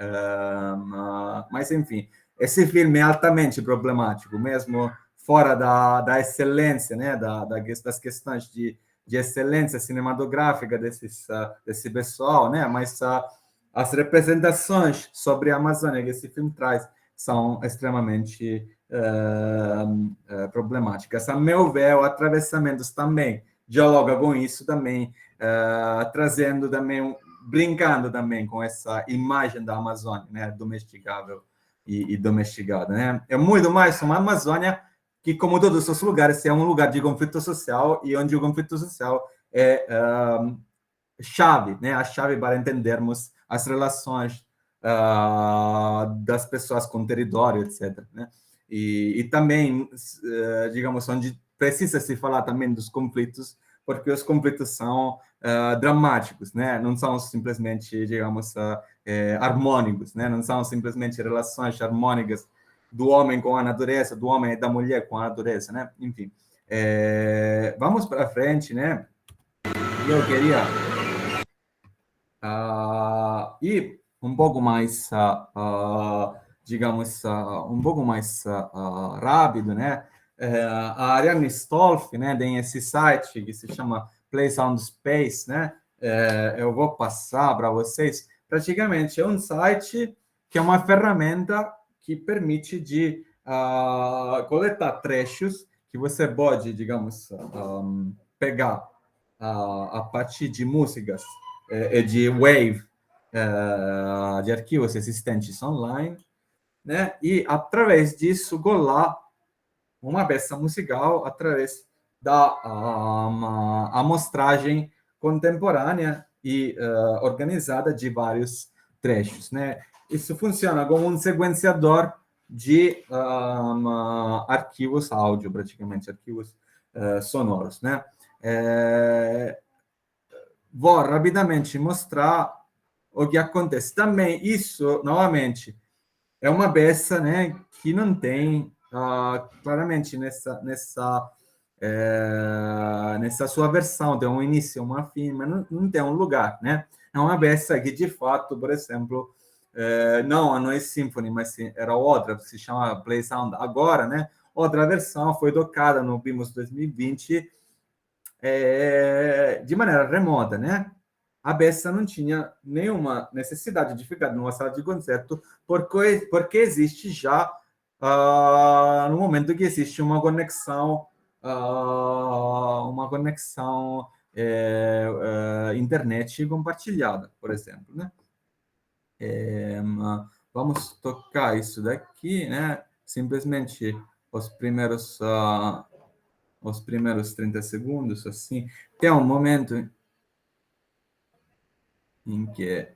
mas enfim, esse filme é altamente problemático, mesmo fora da excelência, né? Das questões de excelência cinematográfica desse pessoal, né? Mas as representações sobre a Amazônia que esse filme traz são extremamente problemáticas. A meu ver, o Atravessamentos também dialoga com isso também, trazendo também, brincando também com essa imagem da Amazônia, né? Domesticável e domesticada, né? É muito mais uma Amazônia que, como todos os lugares, é um lugar de conflito social e onde o conflito social é chave, né? A chave para entendermos as relações das pessoas com o território, etc. Né? E também, digamos, onde precisa se falar também dos conflitos, porque os conflitos são dramáticos, né? Não são simplesmente, digamos, harmônicos, né? Não são simplesmente relações harmônicas do homem com a natureza, do homem e da mulher com a natureza, né? Enfim, vamos para frente, né? Eu queria ir um pouco mais, digamos, um pouco mais rápido, né? A Ariane Stolf, né, tem esse site que se chama Play Sound Space, né? Eu vou passar para vocês. Praticamente é um site que é uma ferramenta que permite de coletar trechos que você pode, digamos, pegar a partir de músicas de wave, de arquivos existentes online, né? E através disso colar uma peça musical através da amostragem contemporânea e organizada de vários trechos, né? Isso funciona como um sequenciador de arquivos áudio, praticamente, arquivos sonoros, né? Vou rapidamente mostrar o que acontece. Também isso, novamente, é uma peça, né, que não tem claramente nessa sua versão, tem um início, uma fim, mas não tem um lugar, né? É uma peça que, de fato, por exemplo, não a Noise Symphony, mas era outra, se chama Play Sound agora, né? Outra versão foi tocada no Bimos 2020 de maneira remota, né? A peça não tinha nenhuma necessidade de ficar numa sala de concerto, porque existe já, no momento que existe uma conexão internet compartilhada, por exemplo, né? Vamos tocar isso daqui, né? Simplesmente os primeiros 30 segundos, assim. Tem um momento em que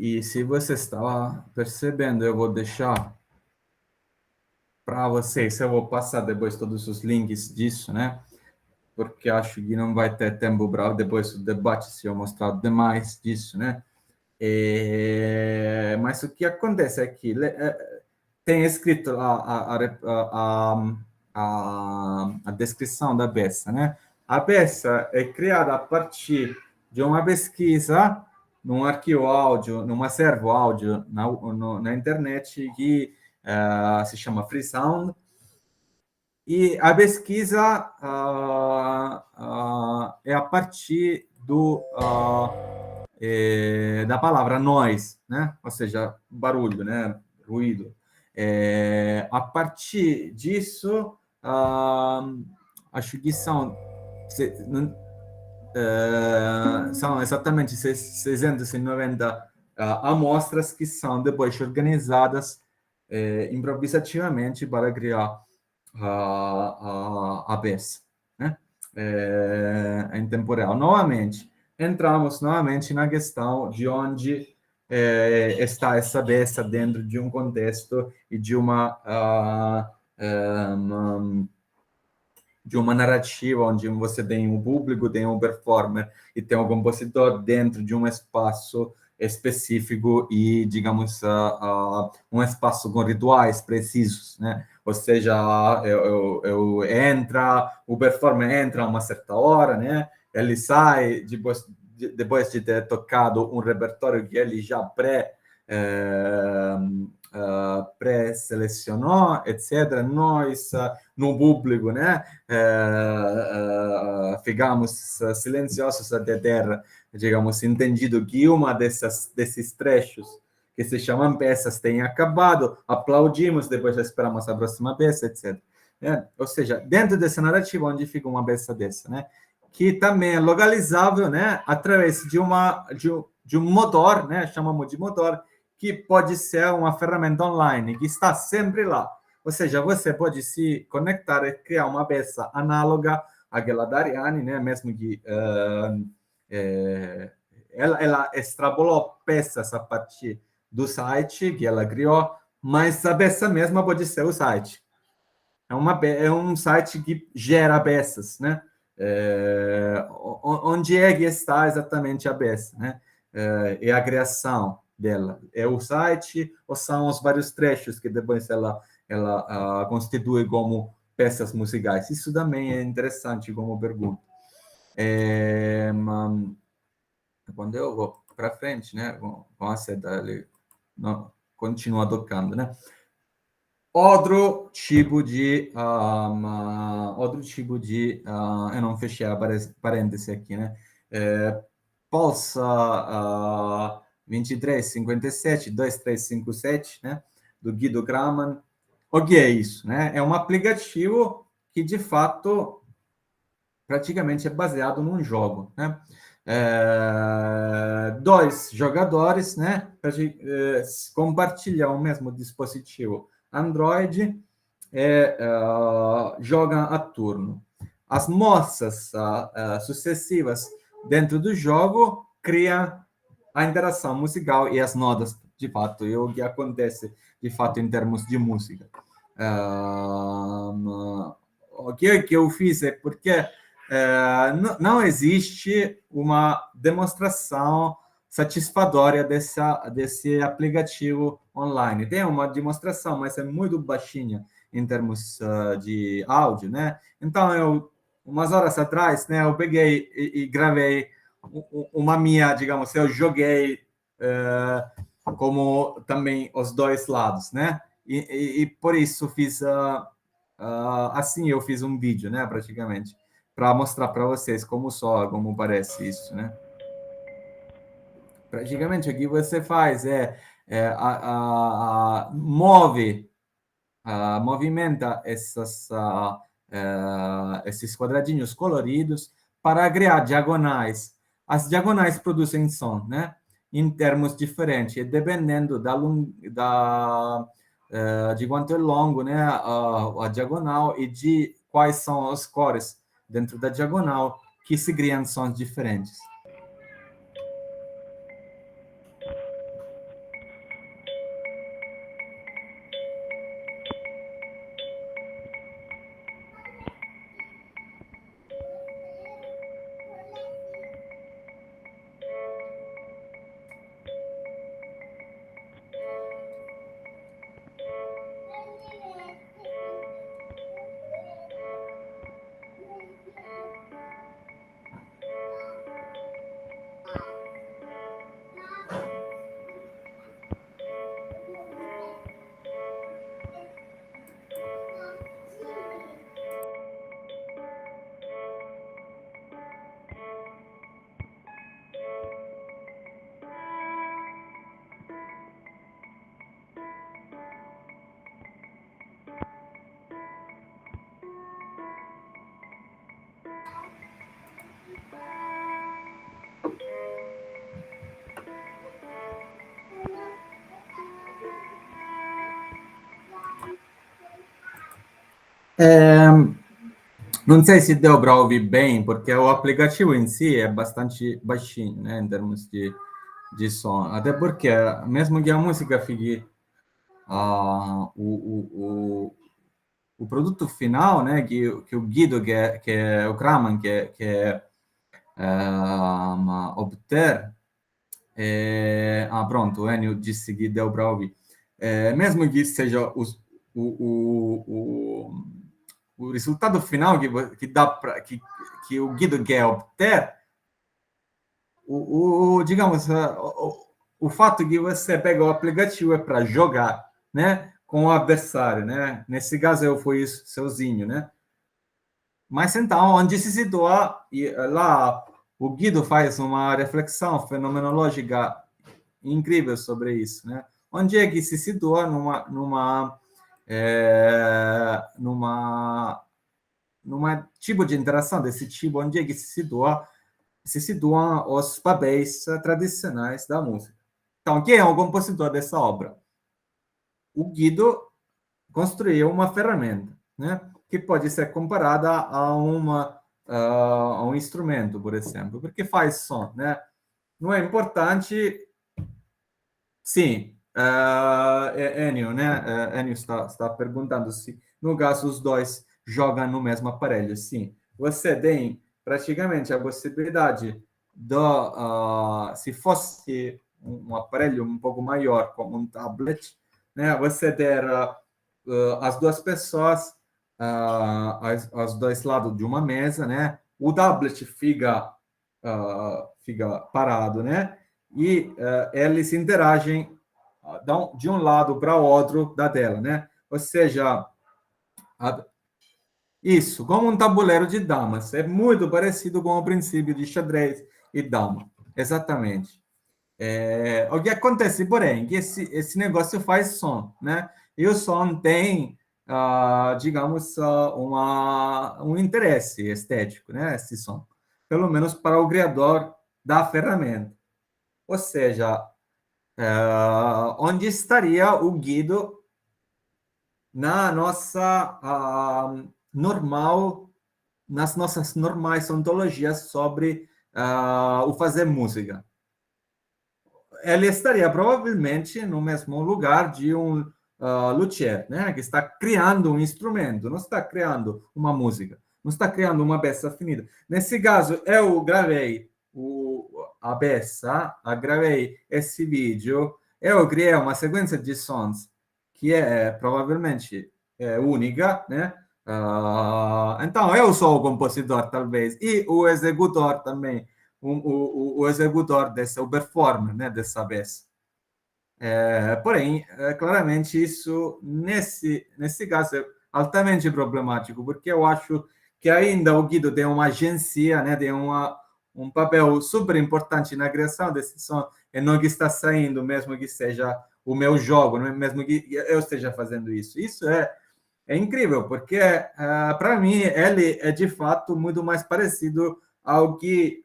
E se você estava percebendo, eu vou deixar para vocês, eu vou passar depois todos os links disso, né? Porque acho que não vai ter tempo para depois do debate se eu mostrar demais disso, né? Mas o que acontece é que tem escrito a descrição da peça, né? A peça é criada a partir de uma pesquisa num arquivo áudio, num acervo áudio na internet que se chama Free Sound. E a pesquisa é a partir da palavra noise, né? Ou seja, barulho, né? Ruído. A partir disso, acho que são exatamente 690 amostras que são depois organizadas improvisativamente para criar a peça, né? em tempo real. Novamente, entramos novamente na questão de onde está essa peça dentro de um contexto e de uma narrativa onde você tem um público, tem um performer e tem um compositor dentro de um espaço específico e, digamos, um espaço com rituais precisos, né? Ou seja, o performer entra a uma certa hora, né? Ele sai depois de ter tocado um repertório que ele já pré-selecionou, etc. Nós, no público, né? Ficamos silenciosos até ter, digamos, entendido que uma desses trechos que se chamam peças tem acabado, aplaudimos, depois esperamos a próxima peça, etc. Ou seja, dentro dessa narrativa, onde fica uma peça dessa, né? Que também é localizável, né? Através de um motor, né? Chamamos de motor, que pode ser uma ferramenta online, que está sempre lá. Ou seja, você pode se conectar e criar uma peça análoga àquela da Ariane, né? Mesmo que ela extrapolou peças a partir do site que ela criou, mas a peça mesma pode ser o site. É um site que gera peças, né? Onde é que está exatamente a peça, né? É a criação dela. É o site ou são os vários trechos que depois ela constitui como peças musicais? Isso também é interessante como pergunta. Quando eu vou para frente, né, com a seta, ele continua tocando, né? Outro tipo de eu não fechei a parêntese aqui, né? Pulsa 2357, 2357, né? Do Guido Graman. O que é isso, né? É um aplicativo que, de fato, praticamente é baseado num jogo, né? Dois jogadores, né? Compartilham o mesmo dispositivo Android jogam a turno. As moças sucessivas dentro do jogo criam a interação musical e as notas, de fato, e o que acontece, de fato, em termos de música. O que eu fiz é porque não existe uma demonstração satisfatória desse aplicativo online. Tem uma demonstração, mas é muito baixinha em termos de áudio, né? Então, umas horas atrás, né, eu peguei e gravei uma minha, digamos, eu joguei como também os dois lados, né? E por isso fiz assim, eu fiz um vídeo, né, praticamente, para mostrar para vocês como parece isso, né? Praticamente o que você faz movimenta esses quadradinhos coloridos para criar diagonais. As diagonais produzem som, né? Em termos diferentes, e dependendo de quanto é longo, né, a diagonal e de quais são as cores dentro da diagonal que se criam sons diferentes. Não sei se deu para ouvir bem, porque o aplicativo em si é bastante baixinho, né, em termos de som. Até porque, mesmo que a música fique... o produto final, né, que o Guido, que é o Kraman, que é obter... pronto, o Enio disse que deu para ouvir. Mesmo que seja o resultado final que dá para que o Guido quer obter, digamos, o fato que você pega o aplicativo é para jogar, né, com o adversário, né? Nesse caso eu fui sozinho, né? Mas então, onde se situa, lá o Guido faz uma reflexão fenomenológica incrível sobre isso, né? Onde é que se situa numa tipo de interação desse tipo, onde é que se situam os papéis tradicionais da música. Então, quem é o compositor dessa obra? O Guido construiu uma ferramenta, né, que pode ser comparada a um instrumento, por exemplo, porque faz som, né? Não é importante, sim. Enio, né? Enio está perguntando se, no caso, os dois jogam no mesmo aparelho. Sim, você tem praticamente a possibilidade se fosse um aparelho um pouco maior, como um tablet, né? Você ter as duas pessoas aos dois lados de uma mesa, né? O tablet fica parado, né? E eles interagem de um lado para o outro da tela, né? Ou seja, isso, como um tabuleiro de damas. É muito parecido com o princípio de xadrez e dama. Exatamente. O que acontece, porém, que esse negócio faz som, né? E o som tem, digamos, um interesse estético, né? Esse som. Pelo menos para o criador da ferramenta. Ou seja, onde estaria o Guido na nossa nas nossas normais ontologias sobre o fazer música? Ele estaria provavelmente no mesmo lugar de um luthier, né, que está criando um instrumento, não está criando uma música, não está criando uma peça finita. Nesse caso, eu gravei a peça, gravei esse vídeo, eu criei uma sequência de sons que é provavelmente única, né? Então, eu sou o compositor, talvez, e o executor também, o executor o performer, né, dessa peça. Porém, claramente, isso, nesse caso, é altamente problemático, porque eu acho que ainda o Guido tem uma agência, né, tem um papel super importante na criação desse som, e não que está saindo, mesmo que seja o meu jogo, não é mesmo que eu esteja fazendo isso. Isso é incrível, porque para mim ele é de fato muito mais parecido ao que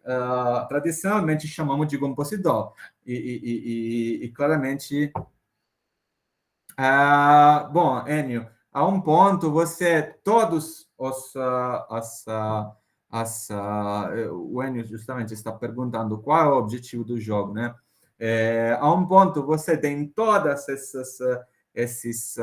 tradicionalmente chamamos de compositor. E claramente... bom, Enio, a um ponto todos o Enio justamente está perguntando qual é o objetivo do jogo, né? A um ponto você tem todas esses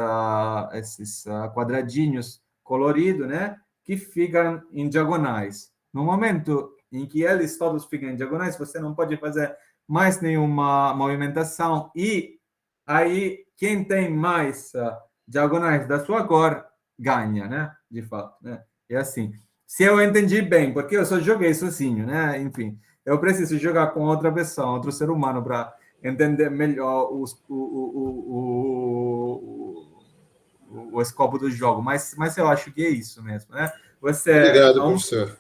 quadradinhos coloridos, né, que ficam em diagonais. No momento em que eles todos ficam em diagonais, você não pode fazer mais nenhuma movimentação, e aí quem tem mais diagonais da sua cor ganha, né, de fato, né? É assim. Se eu entendi bem, porque eu só joguei sozinho, né? Enfim, eu preciso jogar com outra pessoa, outro ser humano, para entender melhor o escopo do jogo, mas eu acho que é isso mesmo, né? Obrigado, professor.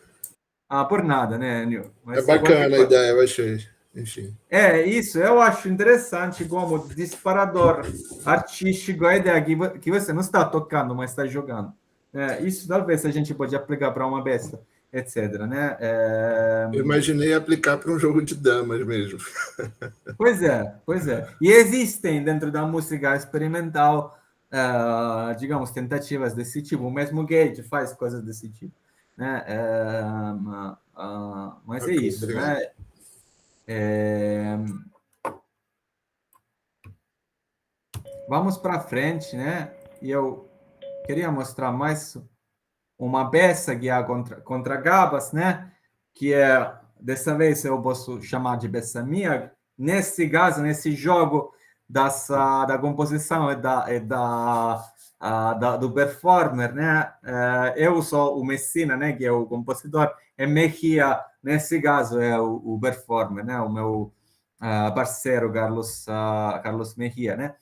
Por nada, né, Nil? É bacana a ideia, eu achei. Enfim. Isso, eu acho interessante como disparador artístico a ideia que você não está tocando, mas está jogando. Isso talvez a gente pode aplicar para uma besta, etc. Né? Eu imaginei aplicar para um jogo de damas mesmo. Pois é. E existem dentro da música experimental, digamos, tentativas desse tipo. O mesmo Gage faz coisas desse tipo. né? Mas é Ok, isso, obrigado. né? É, vamos para frente, né? E eu queria mostrar mais uma peça que é contra Gabas, né? Que é, dessa vez eu posso chamar de peça minha. Nesse caso, nesse jogo da composição do performer, né? Eu sou o Messina, né? Que é o compositor, e Mejia, nesse caso, é o performer, né? O meu parceiro Carlos Mejia, né?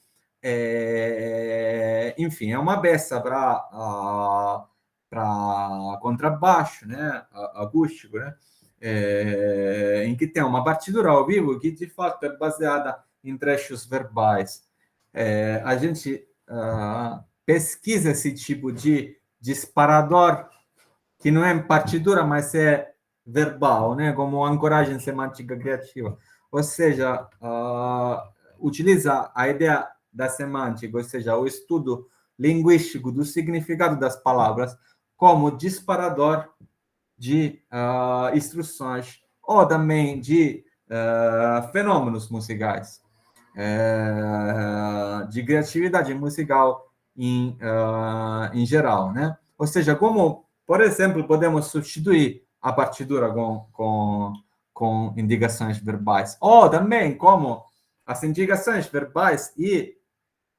Enfim, é uma peça para contrabaixo, né, acústico, né, em que tem uma partitura ao vivo que de fato é baseada em trechos verbais. A gente pesquisa esse tipo de disparador que não é partitura, mas é verbal, né, como ancoragem semântica criativa. Ou seja, utiliza a ideia da semântica, ou seja, o estudo linguístico do significado das palavras como disparador de instruções ou também de fenômenos musicais, de criatividade musical em geral, né? Ou seja, como, por exemplo, podemos substituir a partitura com indicações verbais, ou também como as indicações verbais e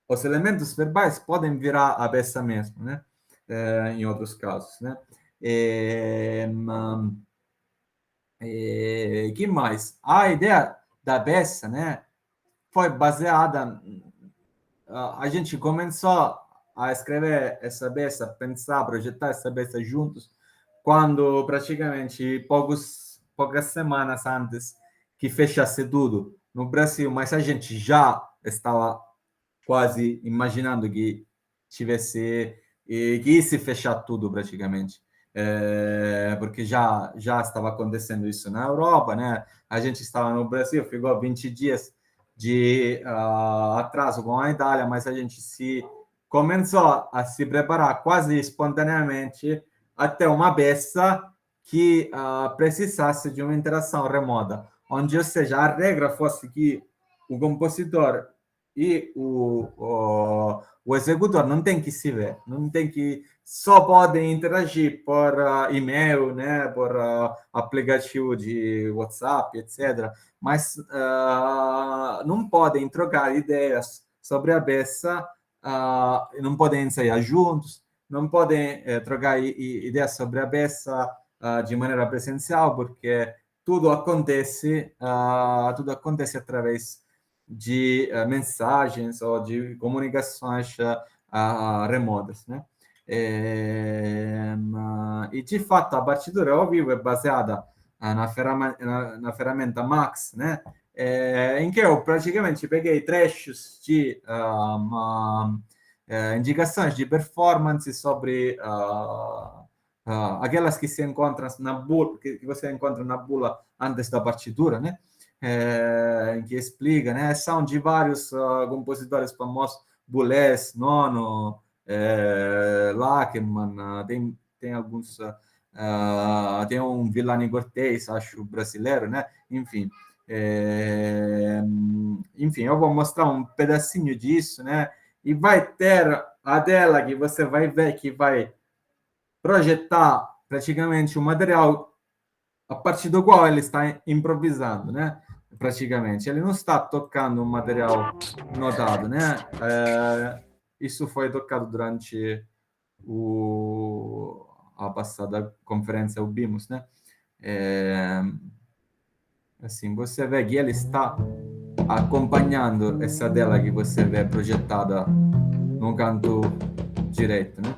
os elementos verbais podem virar a peça mesmo, né? Em outros casos, né? Que mais? A ideia da peça, né, foi baseada. A gente começou a escrever essa peça, pensar, projetar essa peça juntos, quando praticamente poucas semanas antes que fechasse tudo no Brasil, mas a gente já estava quase imaginando que tivesse que ia fechar tudo praticamente, porque já estava acontecendo isso na Europa, né? A gente estava no Brasil, ficou 20 dias de atraso com a Itália, mas a gente se começou a se preparar quase espontaneamente até uma peça que precisasse de uma interação remota, onde, ou seja, a regra fosse que o compositor e o executor não tem que se ver, não tem que só podem interagir por e-mail, né, por aplicativo de WhatsApp, etc. Mas não podem trocar ideias sobre a peça, não podem ensaiar juntos, não podem trocar ideias sobre a peça de maneira presencial, porque tudo acontece através de mensagens ou de comunicações remotas, né? E de fato a partitura ao vivo é baseada na ferramenta Max, né? Em que eu praticamente peguei trechos de indicações de performance sobre aquelas que se encontram na bula, que você encontra na bula antes da partitura, né? Em que explica, né? São de vários compositores famosos, Boulez, Nono, Lackerman, tem alguns, tem um Villani Cortez, acho brasileiro, né? Enfim, eu vou mostrar um pedacinho disso, né? E vai ter a dela que você vai ver que vai projetar praticamente o material a partir do qual ele está improvisando, né? Praticamente, ele não está tocando um material notado, né? Isso foi tocado durante a passada conferência, o BIMOS, né? Assim, você vê que ele está acompanhando essa dela que você vê projetada no canto direito, né?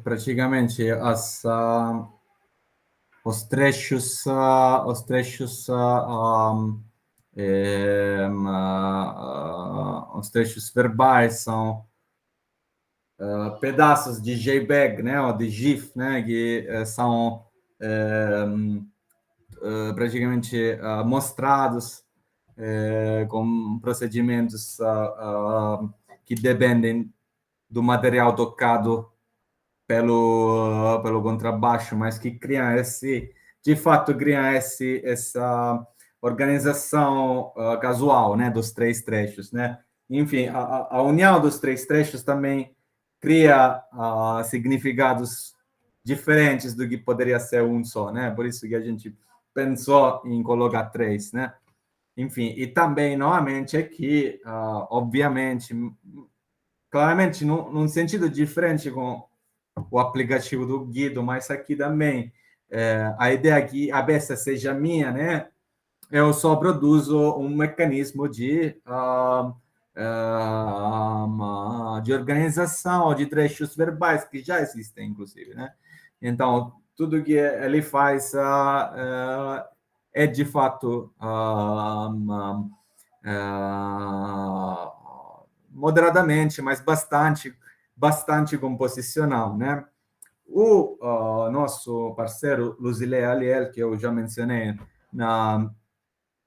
praticamente os trechos, os trechos verbais são pedaços de JPEG, né, ou de GIF, né, que são praticamente mostrados com procedimentos que dependem do material tocado pelo contrabaixo, mas que criam de fato, essa organização casual, né, dos três trechos, né? Enfim, a união dos três trechos também cria significados diferentes do que poderia ser um só, né? Por isso que a gente pensou em colocar três, né? Enfim, e também, novamente, aqui, obviamente, claramente, num sentido diferente com o aplicativo do Guido, mas aqui também, a ideia é que a peça seja minha, né? Eu só produzo um mecanismo de organização de trechos verbais que já existem, inclusive, né? Então, tudo que ele faz é de fato moderadamente, mas bastante composicional, né? O nosso parceiro Luzile Aliel, que eu já mencionei na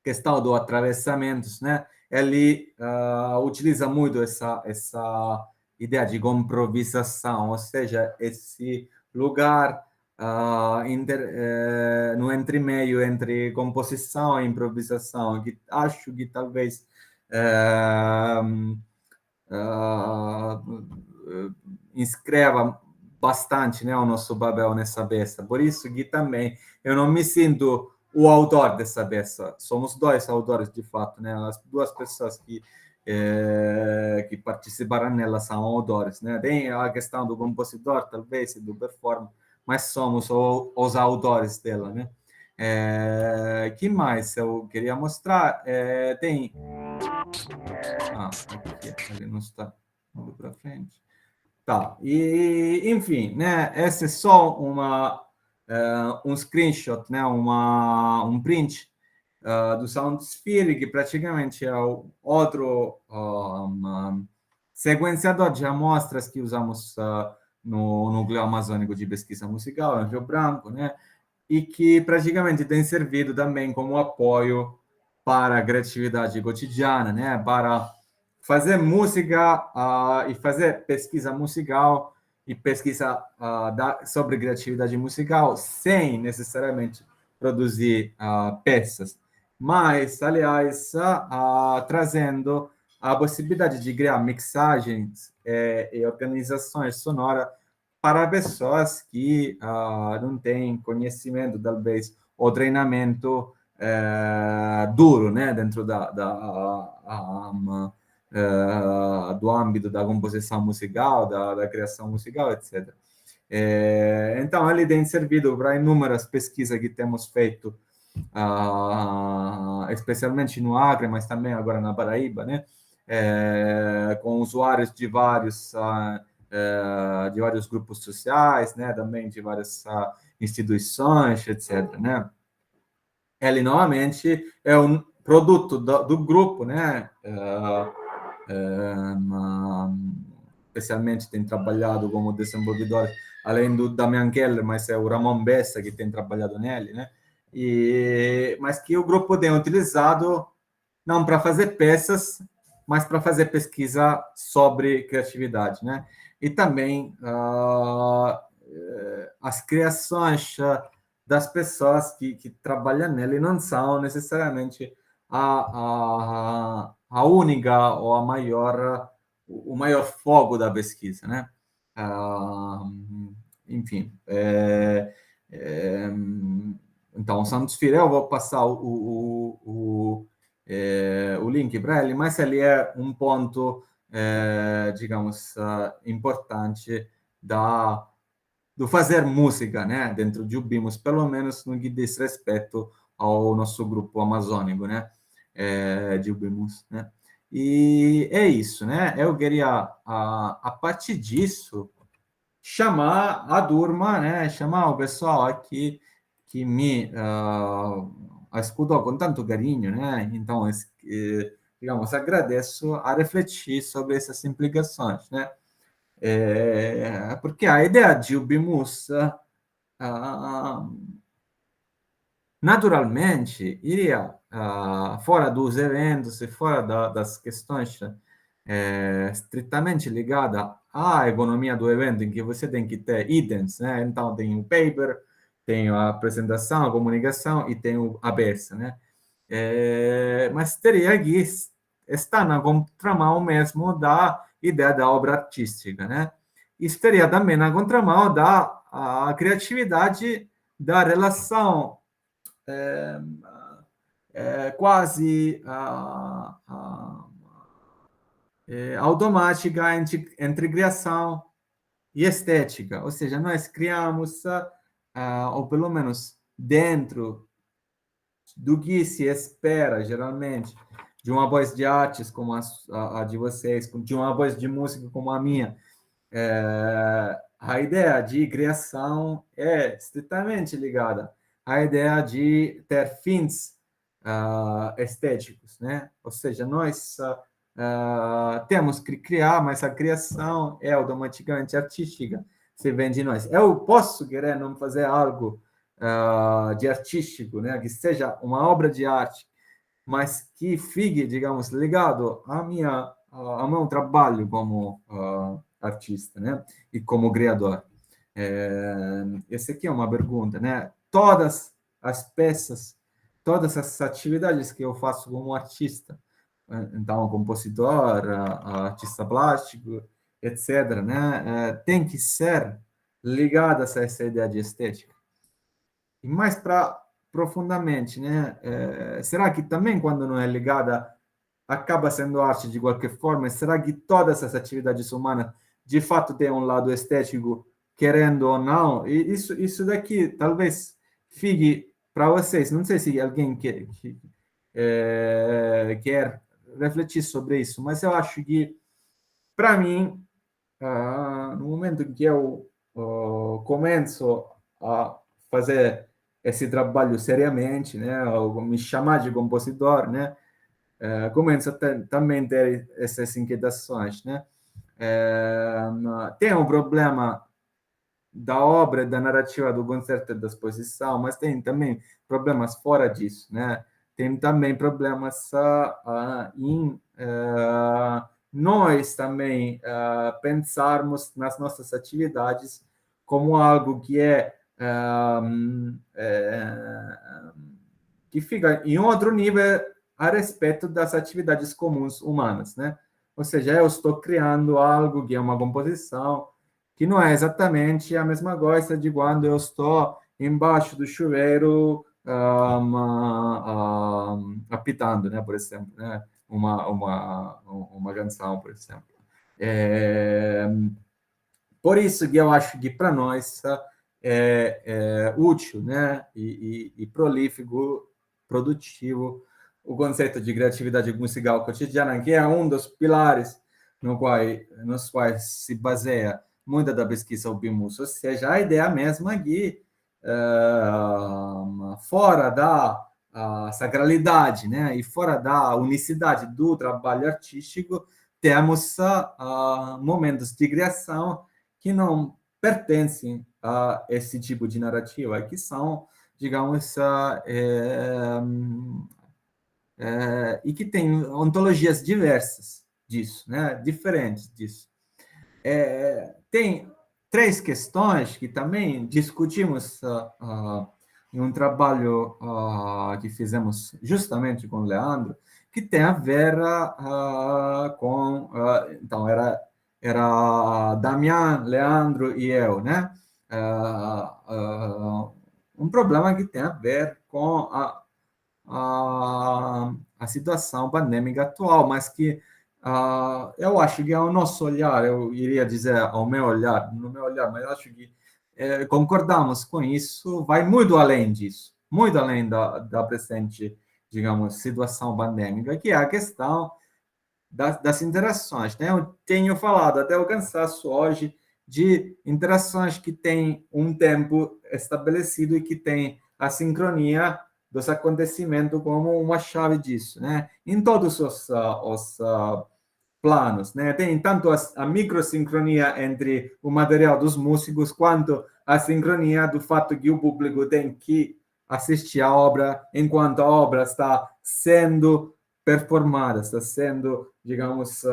questão do atravessamentos, né? Ele utiliza muito essa ideia de improvisação, ou seja, esse lugar no entremeio entre composição e improvisação, que acho que talvez inscreva bastante, né, o nosso papel nessa peça. Por isso que também eu não me sinto o autor dessa peça. Somos dois autores, de fato, né? As duas pessoas que participaram nela são autores, né? Tem a questão do compositor, talvez, e do performer, mas somos os autores dela, né? Que mais eu queria mostrar? Tem... aqui, ele não está indo para frente. Tá, e enfim, né? Esse é só um screenshot, né? Um print do Soundsphere, que praticamente é o outro sequenciador de amostras que usamos no Núcleo Amazônico de Pesquisa Musical, em Rio Branco, né? E que praticamente tem servido também como apoio para a criatividade cotidiana, né? Para fazer música e fazer pesquisa musical e pesquisa sobre criatividade musical sem necessariamente produzir peças, mas, aliás, trazendo a possibilidade de criar mixagens e organizações sonoras para pessoas que não têm conhecimento, talvez, ou treinamento duro, né, dentro do âmbito da composição musical, da criação musical, etc. Então, ele tem servido para inúmeras pesquisas que temos feito, especialmente no Acre, mas também agora na Paraíba, né? Com usuários de vários grupos sociais, né? Também de várias instituições, etc., né? Ele, novamente, é um produto do grupo, né? Especialmente tem trabalhado como desenvolvedor, além do Damian Keller, mas é o Ramon Bessa que tem trabalhado nele, né? Mas que o grupo tem utilizado não para fazer peças, mas para fazer pesquisa sobre criatividade, né? E também as criações das pessoas que trabalham nele não são necessariamente a única ou o maior foco da pesquisa, né? Enfim, então, o Soundsphere, eu vou passar o link para ele, mas ele é um ponto, digamos, importante do fazer música, né, dentro de Ubimos, pelo menos no que diz respeito ao nosso grupo amazônico, né, de Ubimos, né. E é isso, né, eu queria, a partir disso, chamar a turma, né? Chamar o pessoal aqui que me escutou com tanto carinho, né? Então, digamos, agradeço a refletir sobre essas implicações, né? Porque a ideia de Ubimus, naturalmente, iria fora dos eventos e fora das questões estritamente ligadas à economia do evento, em que você tem que ter itens, né? Então, tem o paper, tem a apresentação, a comunicação e tem a peça, né? Mas teria que estar na contramão mesmo da ideia da obra artística, né? E estaria também na contramão da criatividade da relação quase automática entre criação e estética. Ou seja, nós criamos, ou pelo menos dentro do que se espera, geralmente, de uma voz de artes como a de vocês, de uma voz de música como a minha, a ideia de criação é estritamente ligada à ideia de ter fins estéticos, né? Ou seja, nós temos que criar, mas a criação é automaticamente artística, se vem de nós. Eu posso querer não fazer algo de artístico, né? Que seja uma obra de arte, mas que fique, digamos, ligado ao meu trabalho como artista, né? E como criador. Essa aqui é uma pergunta, né? Todas as peças, todas as atividades que eu faço como artista, então compositor, artista plástico, etc., né? Tem que ser ligadas a essa ideia de estética. E mais para profundamente, né? Será que também quando não é ligada acaba sendo arte de qualquer forma? Será que todas as atividades humanas de fato têm um lado estético, querendo ou não? E isso daqui talvez fique para vocês. Não sei se alguém quer refletir sobre isso, mas eu acho que, para mim, no momento em que eu começo a fazer esse trabalho seriamente, né, ou me chamar de compositor, né, começo a também ter essas inquietações, né. Tem um problema da obra, da narrativa, do concerto e da exposição, mas tem também problemas fora disso, né. Tem também problemas em nós também pensarmos nas nossas atividades como algo que que fica em outro nível a respeito das atividades comuns humanas, né? Ou seja, eu estou criando algo que é uma composição que não é exatamente a mesma coisa de quando eu estou embaixo do chuveiro apitando, né? Por exemplo, né? Uma canção, por exemplo. Por isso que eu acho que para nós é útil, né? E prolífico, produtivo, o conceito de criatividade musical cotidiana, que é um dos pilares nos quais se baseia muita da pesquisa Ubimus, ou seja, a ideia mesma que fora da sacralidade, né, e fora da unicidade do trabalho artístico, temos momentos de criação que não pertencem a esse tipo de narrativa, que são, digamos, e que têm ontologias diversas disso, né, diferentes disso. Tem três questões que também discutimos em um trabalho que fizemos justamente com o Leandro, que tem a ver com... então, era Damián, Leandro e eu, né? Um problema que tem a ver com a situação pandêmica atual, mas que eu acho que ao nosso olhar, eu iria dizer ao meu olhar, no meu olhar, mas acho que concordamos com isso, vai muito além disso, muito além da presente, digamos, situação pandêmica, que é a questão das interações, né? Eu tenho falado até o cansaço hoje de interações que têm um tempo estabelecido e que tem a sincronia dos acontecimentos como uma chave disso, né? Em todos os planos, né? Tem tanto a microsincronia entre o material dos músicos, quanto a sincronia do fato que o público tem que assistir a obra enquanto a obra está sendo performada, está sendo, digamos,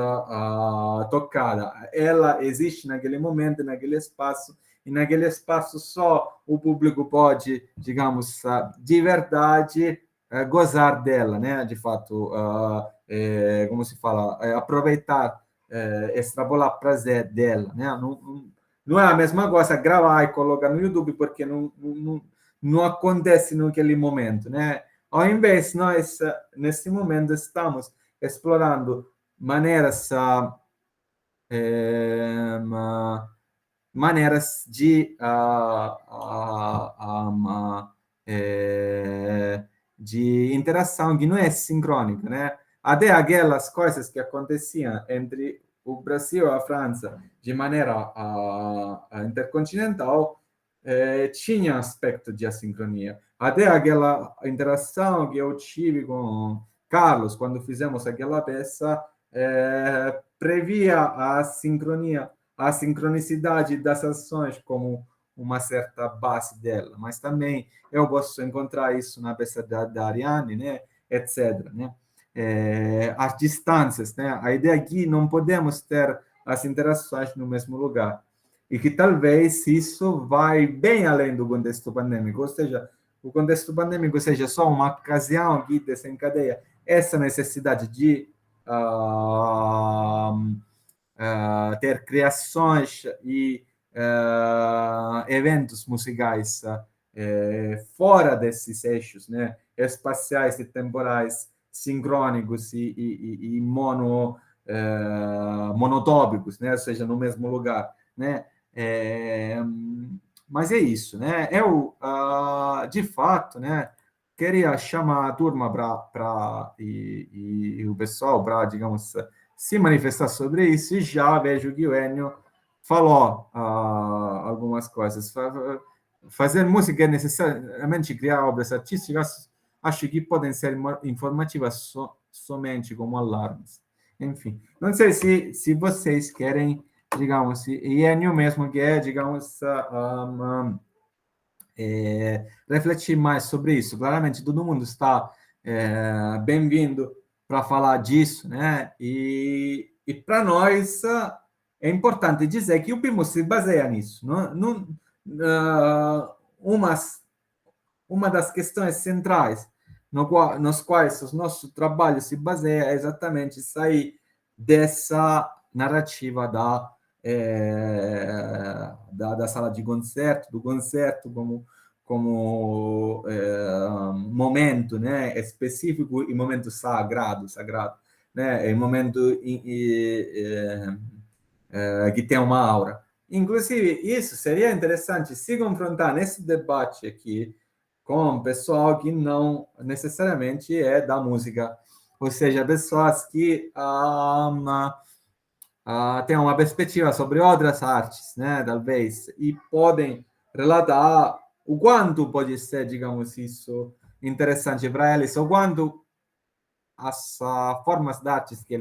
tocada. Ela existe naquele momento, naquele espaço, e naquele espaço só o público pode, digamos, de verdade, gozar dela, né? De fato, como se fala, aproveitar, extrapolar prazer dela, né? Não é a mesma coisa gravar e colocar no YouTube, porque não acontece naquele momento, né? Ao invés, nós, nesse momento, estamos explorando maneiras, maneiras de interação que não é sincrônica, né? Até aquelas coisas que aconteciam entre o Brasil e a França de maneira intercontinental tinha aspecto de assincronia. Até aquela interação que eu tive com Carlos quando fizemos aquela peça previa a sincronia, a sincronicidade das ações como uma certa base dela, mas também eu posso encontrar isso na peça da Ariane, né, etc. Né? As distâncias, né? A ideia aqui não podemos ter as interações no mesmo lugar, e que talvez isso vai bem além do contexto pandêmico, ou seja, o contexto pandêmico seja só uma ocasião que desencadeia essa necessidade de ter criações e eventos musicais fora desses eixos, né, espaciais e temporais, sincrônicos e monotópicos, né, ou seja, no mesmo lugar, né? Mas é isso, né? Eu, de fato, né, queria chamar a turma e o pessoal para, digamos, se manifestar sobre isso, e já vejo que o Enio falou algumas coisas. Fazer música é necessariamente criar obras artísticas, acho que podem ser informativas somente como alarmes. Enfim, não sei se vocês querem, digamos, e Enio mesmo quer, digamos, refletir mais sobre isso. Claramente, todo mundo está bem-vindo para falar disso, né? E para nós é importante dizer que o PIMO se baseia nisso. Uma das questões centrais nos quais o nosso trabalho se baseia é exatamente sair dessa narrativa da sala de concerto, do concerto como momento, né, específico e momento sagrado, né, é momento que tem uma aura. Inclusive, isso seria interessante se confrontar nesse debate aqui com pessoal que não necessariamente é da música, ou seja, pessoas que têm uma perspectiva sobre outras artes, né, talvez, e podem relatar o quanto pode ser, digamos, isso interessante para eles, ou quanto as formas de artes que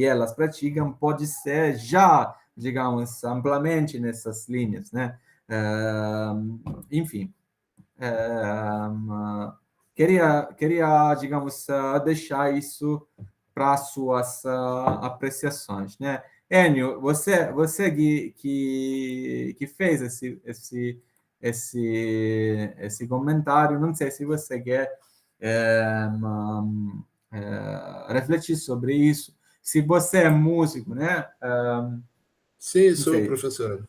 elas praticam pode ser já, digamos, amplamente nessas linhas, né? Enfim, queria, digamos, deixar isso para suas apreciações, né? Enio, você que fez esse comentário, não sei se você quer refletir sobre isso. Se você é músico, né? Sim, sou professor.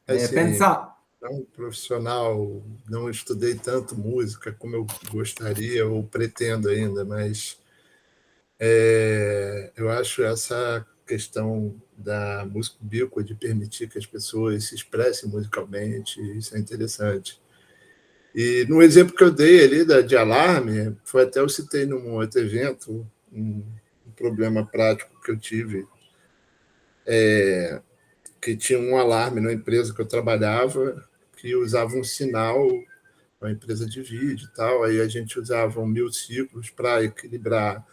Assim, Pensar. Não profissional, não estudei tanto música como eu gostaria ou pretendo ainda, mas eu acho essa questão da música ubíqua, de permitir que as pessoas se expressem musicalmente, isso é interessante. E no exemplo que eu dei ali de alarme, foi até eu citei num outro evento, um problema prático que eu tive, que tinha um alarme na empresa que eu trabalhava, que usava um sinal, uma empresa de vídeo e tal, aí a gente usava 1000 ciclos para equilibrar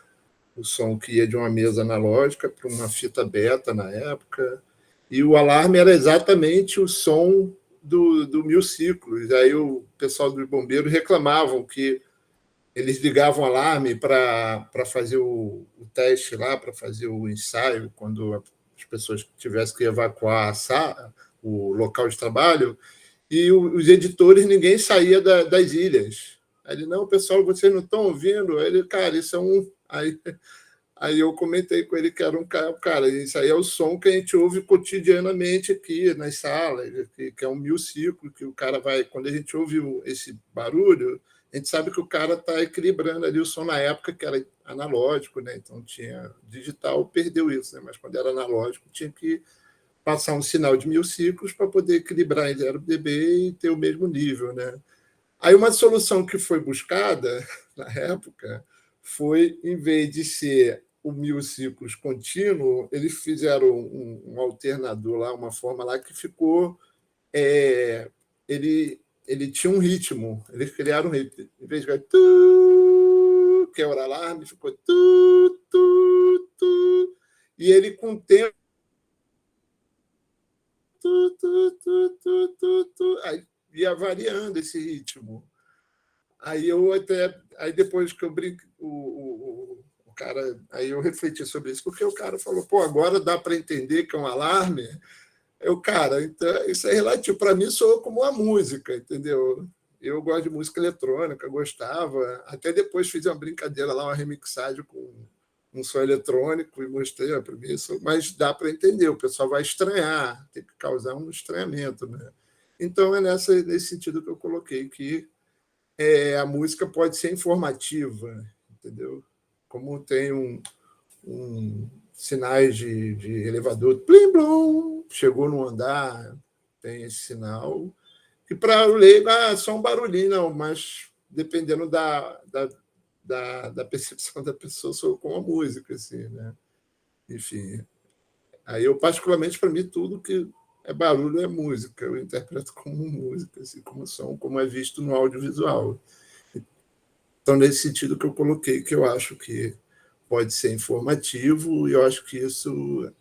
o som que ia de uma mesa analógica para uma fita beta na época, e o alarme era exatamente o som do 1000 ciclos. Aí o pessoal dos bombeiros reclamavam que eles ligavam o alarme para fazer o teste lá, para fazer o ensaio, quando as pessoas tivessem que evacuar o local de trabalho, e os editores, ninguém saía das ilhas. Aí ele, não, pessoal, vocês não estão ouvindo? Aí ele, cara, isso é um... Aí eu comentei com ele que era um cara, isso aí é o som que a gente ouve cotidianamente aqui nas salas, que é um 1000 ciclos, que o cara vai... Quando a gente ouve esse barulho, a gente sabe que o cara está equilibrando ali o som na época, que era analógico, né? Então tinha digital, perdeu isso, né? Mas quando era analógico, tinha que passar um sinal de 1000 ciclos para poder equilibrar em 0 dB e ter o mesmo nível, né? Aí uma solução que foi buscada na época foi, em vez de ser o 1000 ciclos contínuo, eles fizeram um alternador lá, uma forma lá que ficou... Ele tinha um ritmo, eles criaram um ritmo. Em vez de tu, que era o alarme, ficou tu, tu, tu. E ele, com o tempo, tu, tu, tu, tu, tu, tu, aí ia variando esse ritmo. Aí depois que eu brinco, o cara, aí eu refleti sobre isso, porque o cara falou, pô, agora dá para entender que é um alarme. Cara, então, isso é relativo. Para mim, soa como uma música, entendeu? Eu gosto de música eletrônica, gostava. Até depois fiz uma brincadeira lá, uma remixagem com um som eletrônico e mostrei para mim isso. Mas dá para entender, o pessoal vai estranhar, tem que causar um estranhamento, né? Então, é nesse sentido que eu coloquei, que a música pode ser informativa, entendeu? Como tem sinais de elevador, plim, blum, chegou no andar, tem esse sinal, que para o leigo é só um barulhinho, não, mas dependendo da percepção da pessoa, sou com a música, assim, né? Enfim, aí eu, particularmente, para mim, tudo que é barulho é música, eu interpreto como música, assim, como som, como é visto no audiovisual. Então, nesse sentido que eu coloquei, que eu acho que pode ser informativo, e eu acho que isso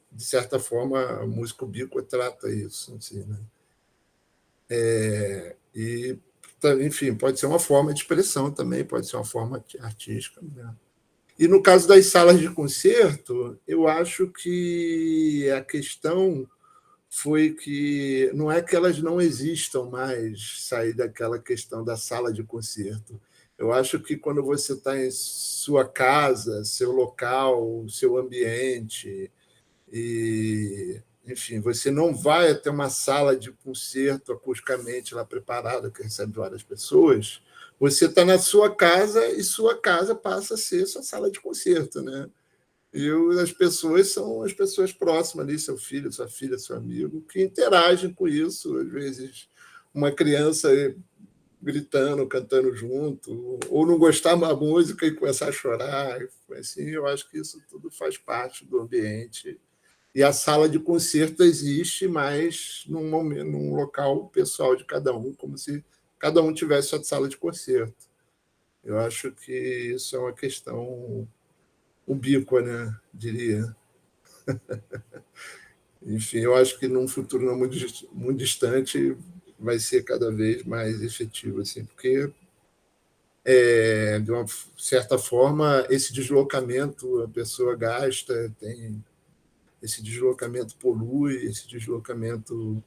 de certa forma, a música ubíqua trata isso. Assim, né? E, enfim, pode ser uma forma de expressão também, pode ser uma forma artística. Né? E no caso das salas de concerto, eu acho que a questão foi que não é que elas não existam mais, sair daquela questão da sala de concerto. Eu acho que quando você está em sua casa, seu local, seu ambiente, e, enfim, você não vai até uma sala de concerto acusticamente lá preparada, que recebe várias pessoas, você está na sua casa e sua casa passa a ser sua sala de concerto, né? E as pessoas são as pessoas próximas ali, seu filho, sua filha, seu amigo, que interagem com isso. Às vezes, uma criança gritando, cantando junto, ou não gostar da música e começar a chorar. Assim, eu acho que isso tudo faz parte do ambiente. E a sala de concerto existe, mas num local pessoal de cada um, como se cada um tivesse sua sala de concerto. Eu acho que isso é uma questão ubíqua, né? Diria. Enfim, eu acho que num futuro não muito distante vai ser cada vez mais efetivo, assim, porque, de uma certa forma, esse deslocamento a pessoa gasta, tem esse deslocamento polui, esse deslocamento,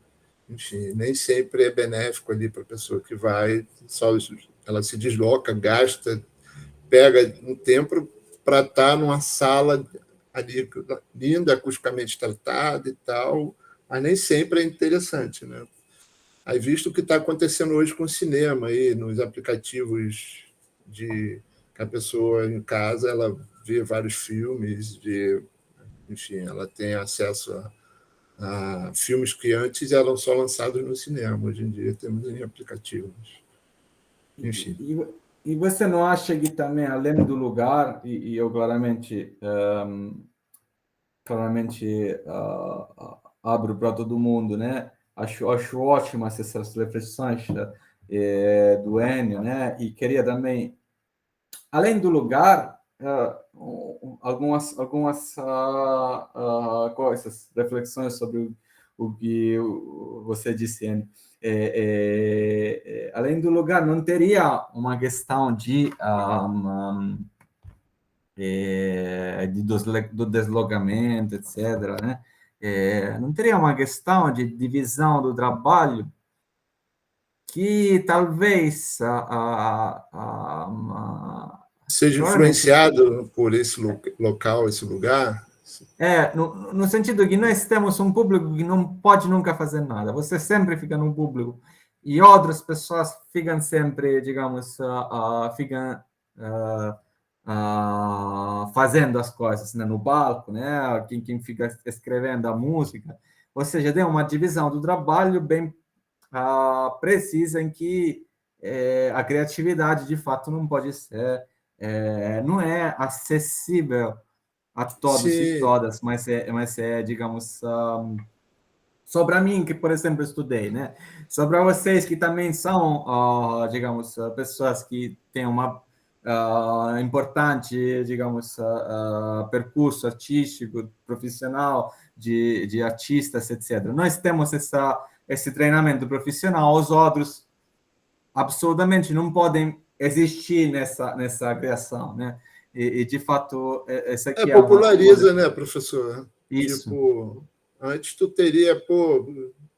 enfim, nem sempre é benéfico ali para a pessoa que vai, só ela se desloca, gasta, pega um tempo para estar numa sala ali linda, acusticamente tratada e tal, mas nem sempre é interessante, né? Aí, visto o que está acontecendo hoje com o cinema, aí, nos aplicativos que a pessoa em casa ela vê vários filmes, enfim, ela tem acesso a filmes que antes eram só lançados no cinema, hoje em dia temos em aplicativos. Enfim. E você não acha que também, além do lugar, e eu claramente claramente abro para todo mundo, né? Acho ótimas essas reflexões do Ennio, né? E queria também, além do lugar, algumas coisas, reflexões sobre o que você disse, Ennio. Além do lugar, não teria uma questão do deslocamento, etc., né? Não teria uma questão de divisão do trabalho que talvez seja influenciado por esse local, esse lugar? No sentido que nós temos um público que não pode nunca fazer nada. Você sempre fica no público e outras pessoas ficam sempre, digamos, ficam fazendo as coisas, né, no palco, né? Quem fica escrevendo a música. Ou seja, tem uma divisão do trabalho bem precisa em que a criatividade, de fato, não pode ser, não é acessível a todos e todas, mas digamos, só para mim, que, por exemplo, estudei, né? Só para vocês que também são, digamos, pessoas que têm uma importante, digamos, percurso artístico, profissional, de artistas, etc. Nós temos esse treinamento profissional, os outros absolutamente não podem existir nessa criação, né? E de fato, essa aqui populariza, né, professor? Isso. Tipo, antes tu teria,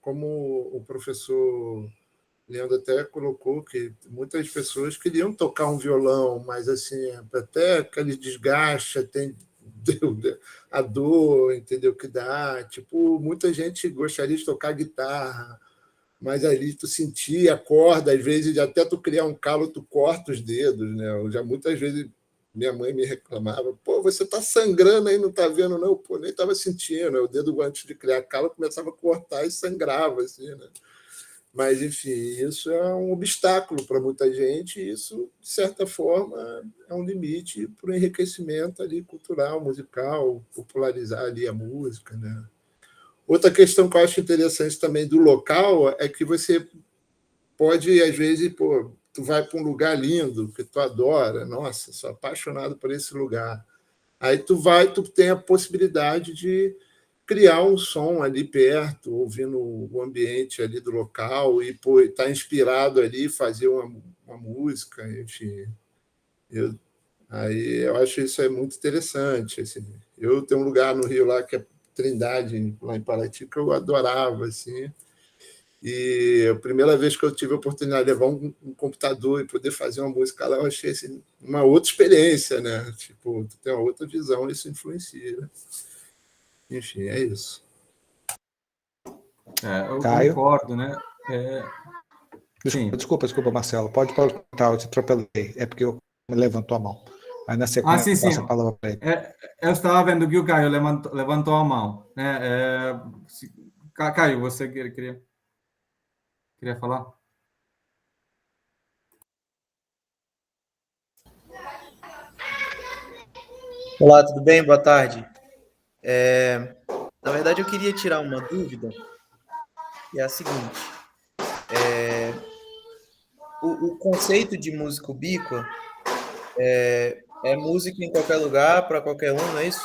como o professor Leandro até colocou, que muitas pessoas queriam tocar um violão, mas assim, até aquele desgaste, a dor, entendeu, que dá. Tipo, muita gente gostaria de tocar guitarra, mas ali tu sentia a corda, às vezes até tu criar um calo, tu corta os dedos, né? Eu já muitas vezes minha mãe me reclamava, você tá sangrando aí, não tá vendo, não? Nem estava sentindo, o dedo antes de criar calo começava a cortar e sangrava, assim, né? Mas, enfim, isso é um obstáculo para muita gente, e isso, de certa forma, é um limite para o enriquecimento ali cultural, musical, popularizar ali a música, né? Outra questão que eu acho interessante também do local é que você pode, às vezes, tu vai para um lugar lindo, que tu adora, nossa, sou apaixonado por esse lugar. Aí tu tem a possibilidade de criar um som ali perto, ouvindo o ambiente ali do local e estar inspirado ali, fazer uma música, enfim. Aí eu acho isso muito interessante. Assim. Eu tenho um lugar no Rio lá que é Trindade, lá em Paraty, que eu adorava, assim. E a primeira vez que eu tive a oportunidade de levar um computador e poder fazer uma música lá, eu achei assim, uma outra experiência, né? Tipo, tu tem uma outra visão, isso influencia. Enfim, é isso. Eu Caio? concordo, né? Desculpa, Marcelo. Pode perguntar, eu te atropelei. É porque eu levantou a mão. Aí na sequência sim. passa a palavra para ele. Eu estava vendo que o Caio levantou a mão. Né? Caio, você queria falar? Olá, tudo bem? Boa tarde. Na verdade, eu queria tirar uma dúvida, que é a seguinte. O conceito de música ubíqua é música em qualquer lugar, para qualquer um, não é isso?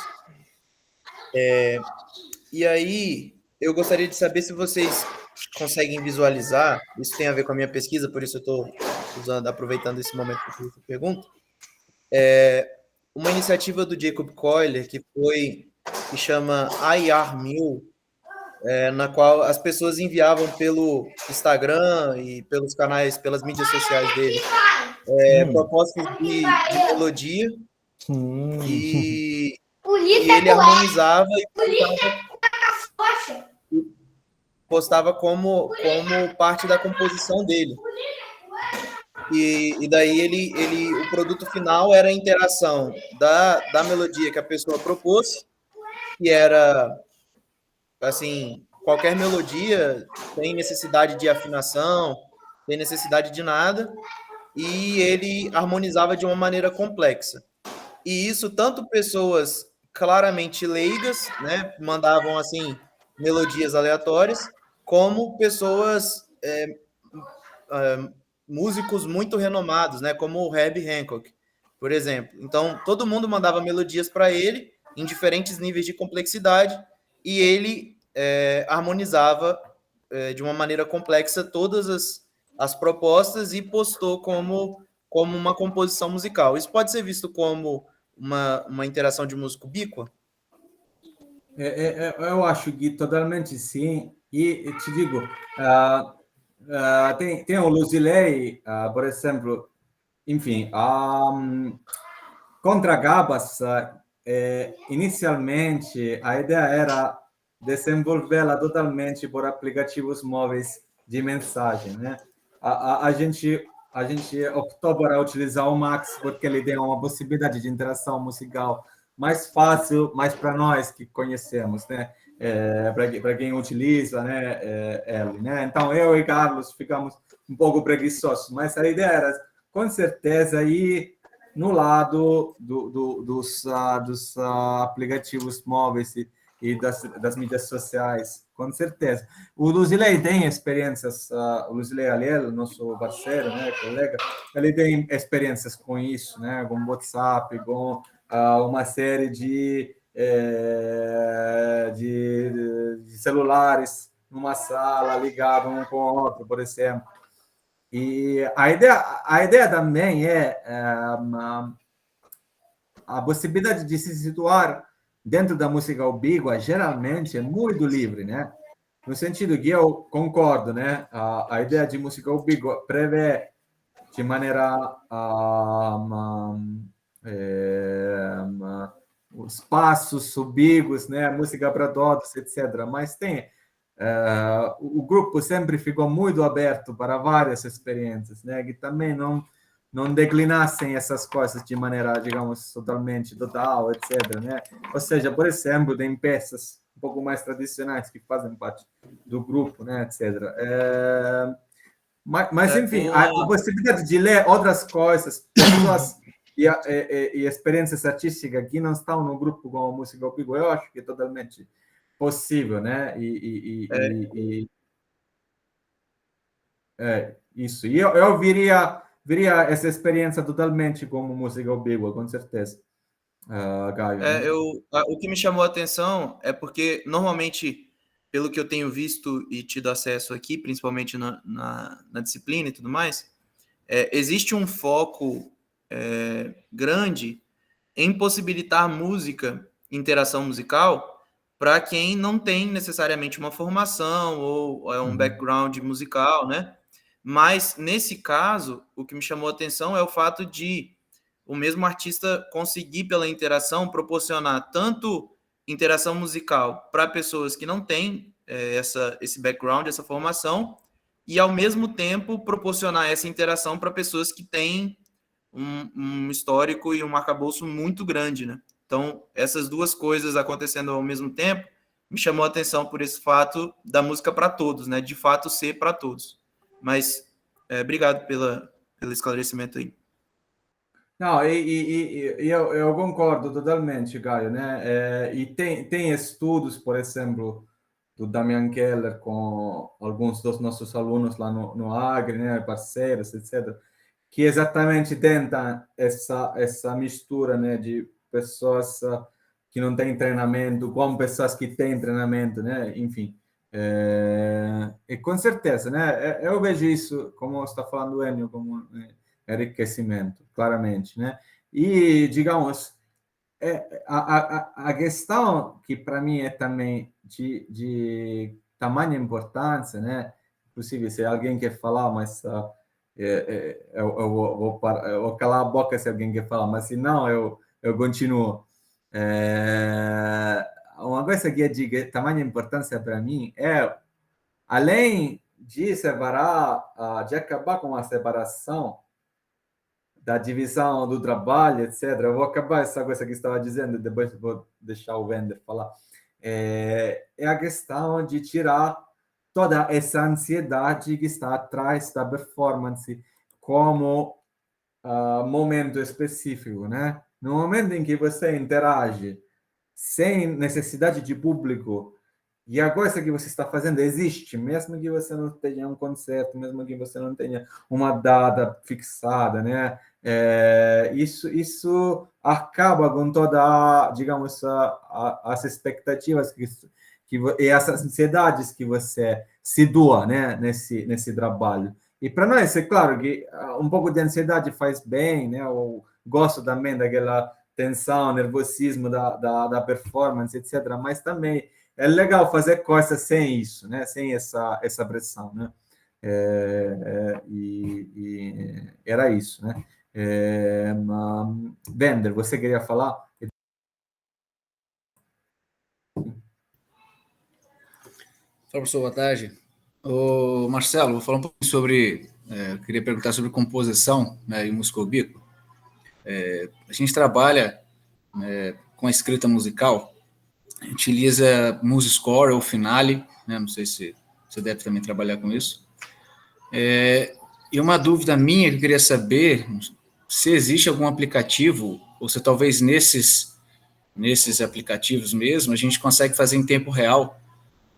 E aí, eu gostaria de saber se vocês conseguem visualizar, isso tem a ver com a minha pesquisa, por isso eu estou aproveitando esse momento para fazer essa pergunta, uma iniciativa do Jacob Collier que chama IR1000, na qual as pessoas enviavam pelo Instagram e pelos canais, pelas mídias sociais dele, propostas de melodia e ele harmonizava e postava como parte da composição dele. E daí o produto final era a interação da melodia que a pessoa propôs, que era, assim, qualquer melodia tem necessidade de afinação, tem necessidade de nada, e ele harmonizava de uma maneira complexa. E isso, tanto pessoas claramente leigas, né, mandavam assim melodias aleatórias, como pessoas músicos muito renomados, né, como o Herbie Hancock, por exemplo. Então, todo mundo mandava melodias para ele em diferentes níveis de complexidade e ele harmonizava de uma maneira complexa todas as propostas e postou como uma composição musical. Isso pode ser visto como uma interação de música ubíqua? Eu acho que totalmente sim. E te digo, tem o Lusilei, por exemplo, enfim, contra Gabas, inicialmente a ideia era desenvolvê-la totalmente por aplicativos móveis de mensagem, né? A gente optou por utilizar o Max porque ele tem uma possibilidade de interação musical mais fácil, mais para nós que conhecemos, né? Para quem utiliza, né? Ele, né? Então eu e Carlos ficamos um pouco preguiçosos, mas a ideia era, com certeza, ir no lado dos aplicativos móveis e das mídias sociais, com certeza. O Luzilei tem experiências, o Luzilei Aliel, nosso parceiro, né, colega, ele tem experiências com isso, né, com WhatsApp, com uma série de celulares numa sala ligado um com o outro, por exemplo. E a ideia também a possibilidade de se situar dentro da música ubíqua geralmente é muito livre, né? No sentido que eu concordo, né? A ideia de música ubíqua prevê de maneira os passos ubíquos, né? Música para todos, etc. Mas tem o grupo sempre ficou muito aberto para várias experiências, né? Que também não declinassem essas coisas de maneira, digamos, totalmente total, etc., né? Ou seja, por exemplo, tem peças um pouco mais tradicionais que fazem parte do grupo, né, etc. Mas enfim, a possibilidade de ler outras coisas, pessoas e experiências artísticas que não estão no grupo com música ubíqua, eu acho que é totalmente possível, né? Isso. E eu viria essa experiência totalmente como música ubíqua, com certeza, Gaio. Né? O que me chamou a atenção é porque, normalmente, pelo que eu tenho visto e tido acesso aqui, principalmente na disciplina e tudo mais, existe um foco grande em possibilitar interação musical, para quem não tem necessariamente uma formação ou um background musical, né? Mas, nesse caso, o que me chamou a atenção é o fato de o mesmo artista conseguir, pela interação, proporcionar tanto interação musical para pessoas que não têm esse background, essa formação, e, ao mesmo tempo, proporcionar essa interação para pessoas que têm um histórico e um arcabouço muito grande, né? Então, essas duas coisas acontecendo ao mesmo tempo me chamou a atenção por esse fato da música para todos, né? De fato ser para todos. Mas obrigado pelo esclarecimento aí. Não, eu concordo totalmente, Caio, né? E tem estudos, por exemplo, do Damian Keller com alguns dos nossos alunos lá no Agri, né? Parceiros, etc., que exatamente tentam essa mistura, né? De pessoas que não têm treinamento com pessoas que têm treinamento, né? Enfim. E com certeza, né? Eu vejo isso, como está falando o Enio, como enriquecimento, claramente, né? E, digamos, a questão que para mim é também de tamanha importância, né? Inclusive, se alguém quer falar, mas eu vou calar a boca se alguém quer falar, mas se não, eu continuo. Uma coisa que é de tamanha importância para mim é, além de separar, de acabar com a separação da divisão do trabalho, etc. Eu vou acabar essa coisa que estava dizendo, depois vou deixar o Wender falar. É a questão de tirar toda essa ansiedade que está atrás da performance como momento específico, né? No momento em que você interage sem necessidade de público. E a coisa que você está fazendo existe, mesmo que você não tenha um concerto, mesmo que você não tenha uma data fixada, né? Isso acaba com toda, digamos, as expectativas e as ansiedades que você se doa, né, nesse trabalho. E para nós, é claro que um pouco de ansiedade faz bem, né? Eu gosto também daquela tensão, nervosismo da performance, etc. Mas também é legal fazer coisas sem isso, né? Sem essa pressão, né? E era isso, né? Bender, você queria falar? Fala, professor, boa tarde. Ô, Marcelo, vou falar um pouco sobre... eu queria perguntar sobre composição, né, e música bico. A gente trabalha com a escrita musical, utiliza MuseScore ou Finale, né, não sei se você deve também trabalhar com isso. E uma dúvida minha que eu queria saber se existe algum aplicativo, ou se talvez nesses aplicativos mesmo, a gente consegue fazer em tempo real,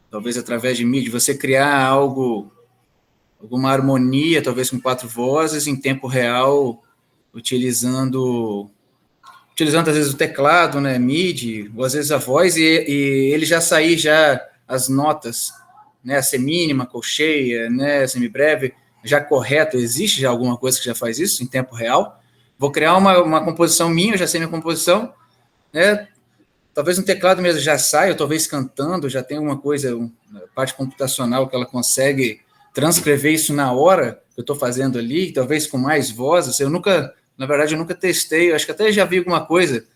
talvez através de mídia, você criar alguma harmonia, talvez com 4 vozes, em tempo real, utilizando às vezes o teclado, né, MIDI, ou às vezes a voz, e ele já sair já as notas, né, a semínima, colcheia, né, semibreve, já correto. Existe já alguma coisa que já faz isso em tempo real? Vou criar uma composição minha, eu já sei minha composição, né, talvez no teclado mesmo já saia, ou talvez cantando, já tem uma coisa, parte computacional que ela consegue transcrever isso na hora que eu estou fazendo ali, talvez com mais vozes. Na verdade, eu nunca testei, eu acho que até já vi alguma coisa,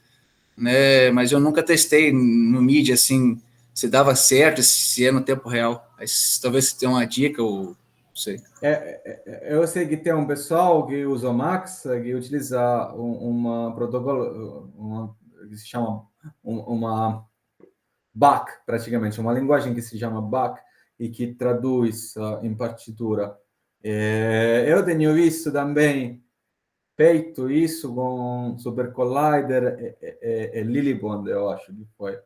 né, mas eu nunca testei no MIDI, assim, se dava certo, se é no tempo real. Mas, talvez você tenha uma dica, ou não sei. Eu sei que tem um pessoal que usa o Max, que utiliza um protocolo, que se chama uma BAC, praticamente, uma linguagem que se chama BAC e que traduz em partitura. Eu tenho visto também feito isso com Super Collider e Lillipond, eu acho que foi.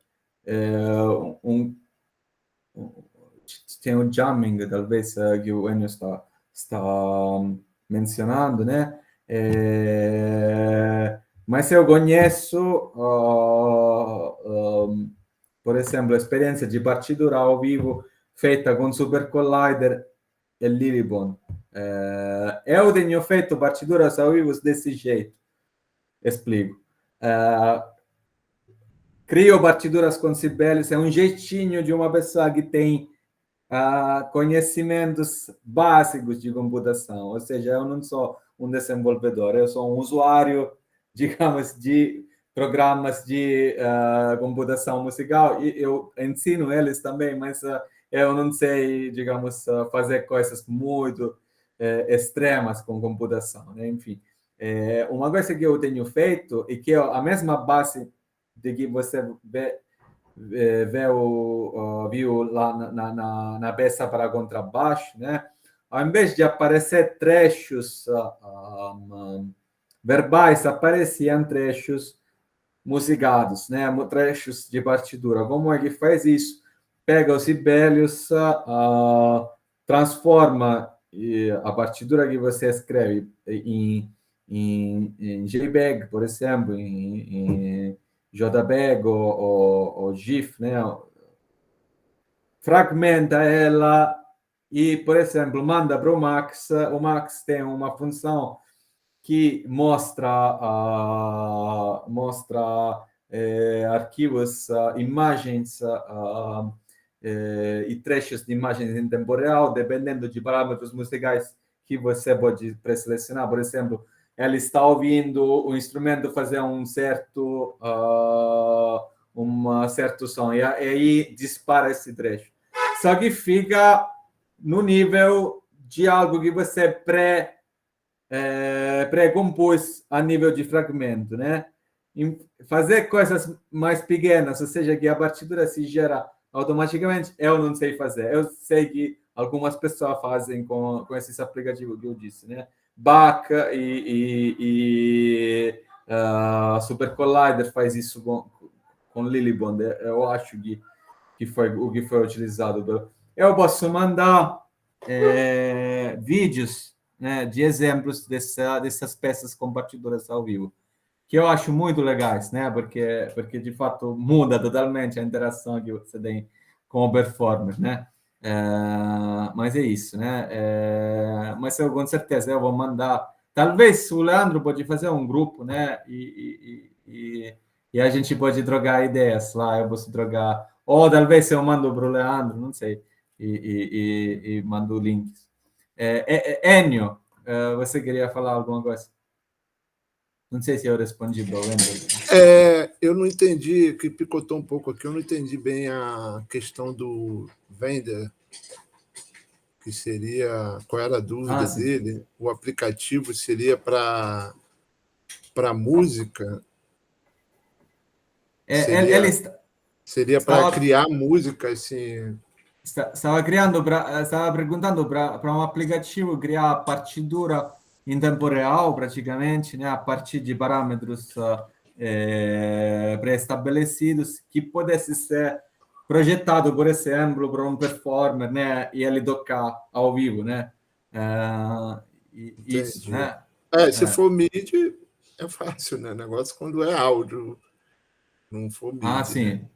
Tem o jamming, talvez, que o Enio está mencionando, né? Mas eu conheço, por exemplo, a experiência de partitura ao vivo feita com Super Collider e Lillipond. Eu tenho feito partituras ao vivo desse jeito. Explico. Crio partituras com Sibelius, é um jeitinho de uma pessoa que tem conhecimentos básicos de computação, ou seja, eu não sou um desenvolvedor, eu sou um usuário, digamos, de programas de computação musical, e eu ensino eles também, mas eu não sei, digamos, fazer coisas muito extremas com computação, né? Enfim, uma coisa que eu tenho feito e que a mesma base de que você viu lá na peça para contrabaixo, né? Ao invés de aparecer trechos verbais, apareciam trechos musicados, né? Trechos de partitura. Como é que faz isso? Pega os Sibelius, transforma a partitura que você escreve em JPEG, por exemplo, em JPEG ou GIF, né? Fragmenta ela e, por exemplo, manda para o Max. O Max tem uma função que mostra arquivos, imagens e trechos de imagens em tempo real, dependendo de parâmetros musicais que você pode pré-selecionar. Por exemplo, ela está ouvindo o instrumento fazer um certo som, e aí dispara esse trecho. Só que fica no nível de algo que você pré-compôs a nível de fragmento, né? Fazer coisas mais pequenas, ou seja, que a partitura se gera automaticamente, eu não sei fazer. Eu sei que algumas pessoas fazem com esses aplicativos que eu disse, né? Bach e Super Collider faz isso Lillibond, eu acho que foi o que foi utilizado. Eu posso mandar vídeos, né, de exemplos dessas peças com partituras ao vivo, que eu acho muito legais, né, porque de fato muda totalmente a interação que você tem com o performer, né. Mas é isso, né? Mas eu com certeza eu vou mandar. Talvez o Leandro pode fazer um grupo, né? E a gente pode trocar ideias lá. Eu posso trocar. Ou talvez eu mando para o Leandro, não sei, e mando links. Enio, você queria falar alguma coisa? Não sei se eu respondi para o Enio. Eu não entendi, que picotou um pouco aqui, eu não entendi bem a questão do vender, que seria, qual era a dúvida dele? O aplicativo seria para música? Seria para criar música, assim... Estava perguntando para um aplicativo criar partitura em tempo real, praticamente, né, a partir de parâmetros pré-estabelecidos, que pudesse ser projetado, por exemplo, para um performer, né, e ele tocar ao vivo, né? Isso, né? Se for MIDI, é fácil, né? Negócio quando é áudio, não for MIDI. Sim.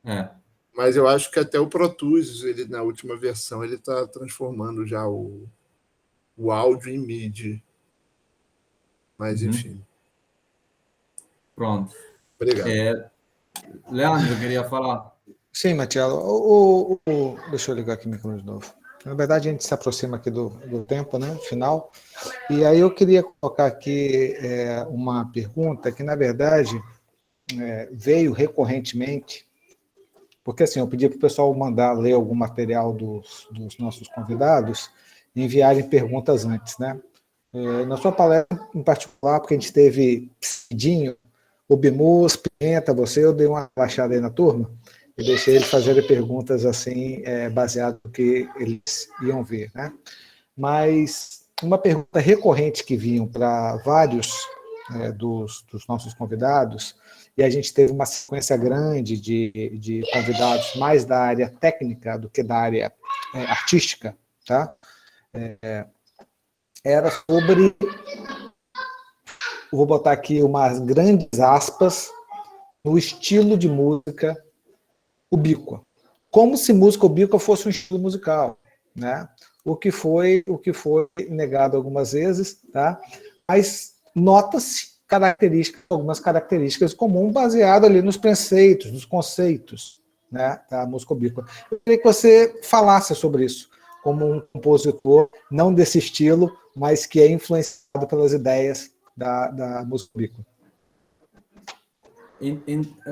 Né? Mas eu acho que até o Pro Tools, ele, na última versão, ele está transformando já o áudio em MIDI. Mas, enfim. Pronto. Obrigado. Leandro, queria falar. Sim, Matiello. Deixa eu ligar aqui o microfone de novo. Na verdade, a gente se aproxima aqui do tempo, né, final. E aí eu queria colocar aqui uma pergunta que, na verdade, veio recorrentemente, porque assim, eu pedi para o pessoal mandar ler algum material dos nossos convidados e enviarem perguntas antes, né? Na sua palestra, em particular, porque a gente teve Cidinho, o Bimus, Pimenta, eu dei uma relaxada aí na turma e deixei eles fazerem perguntas assim, baseado no que eles iam ver, né? Mas uma pergunta recorrente que vinham para vários dos nossos convidados, e a gente teve uma sequência grande de convidados mais da área técnica do que da área artística, tá? Era sobre, vou botar aqui umas grandes aspas, no estilo de música ubíqua. Como se música ubíqua fosse um estilo musical, né? O que foi negado algumas vezes, tá? Mas nota-se algumas características comuns baseadas ali nos preceitos, nos conceitos, né, da música ubíqua. Eu queria que você falasse sobre isso, como um compositor, não desse estilo, mas que é influenciado pelas ideias da música ubíqua.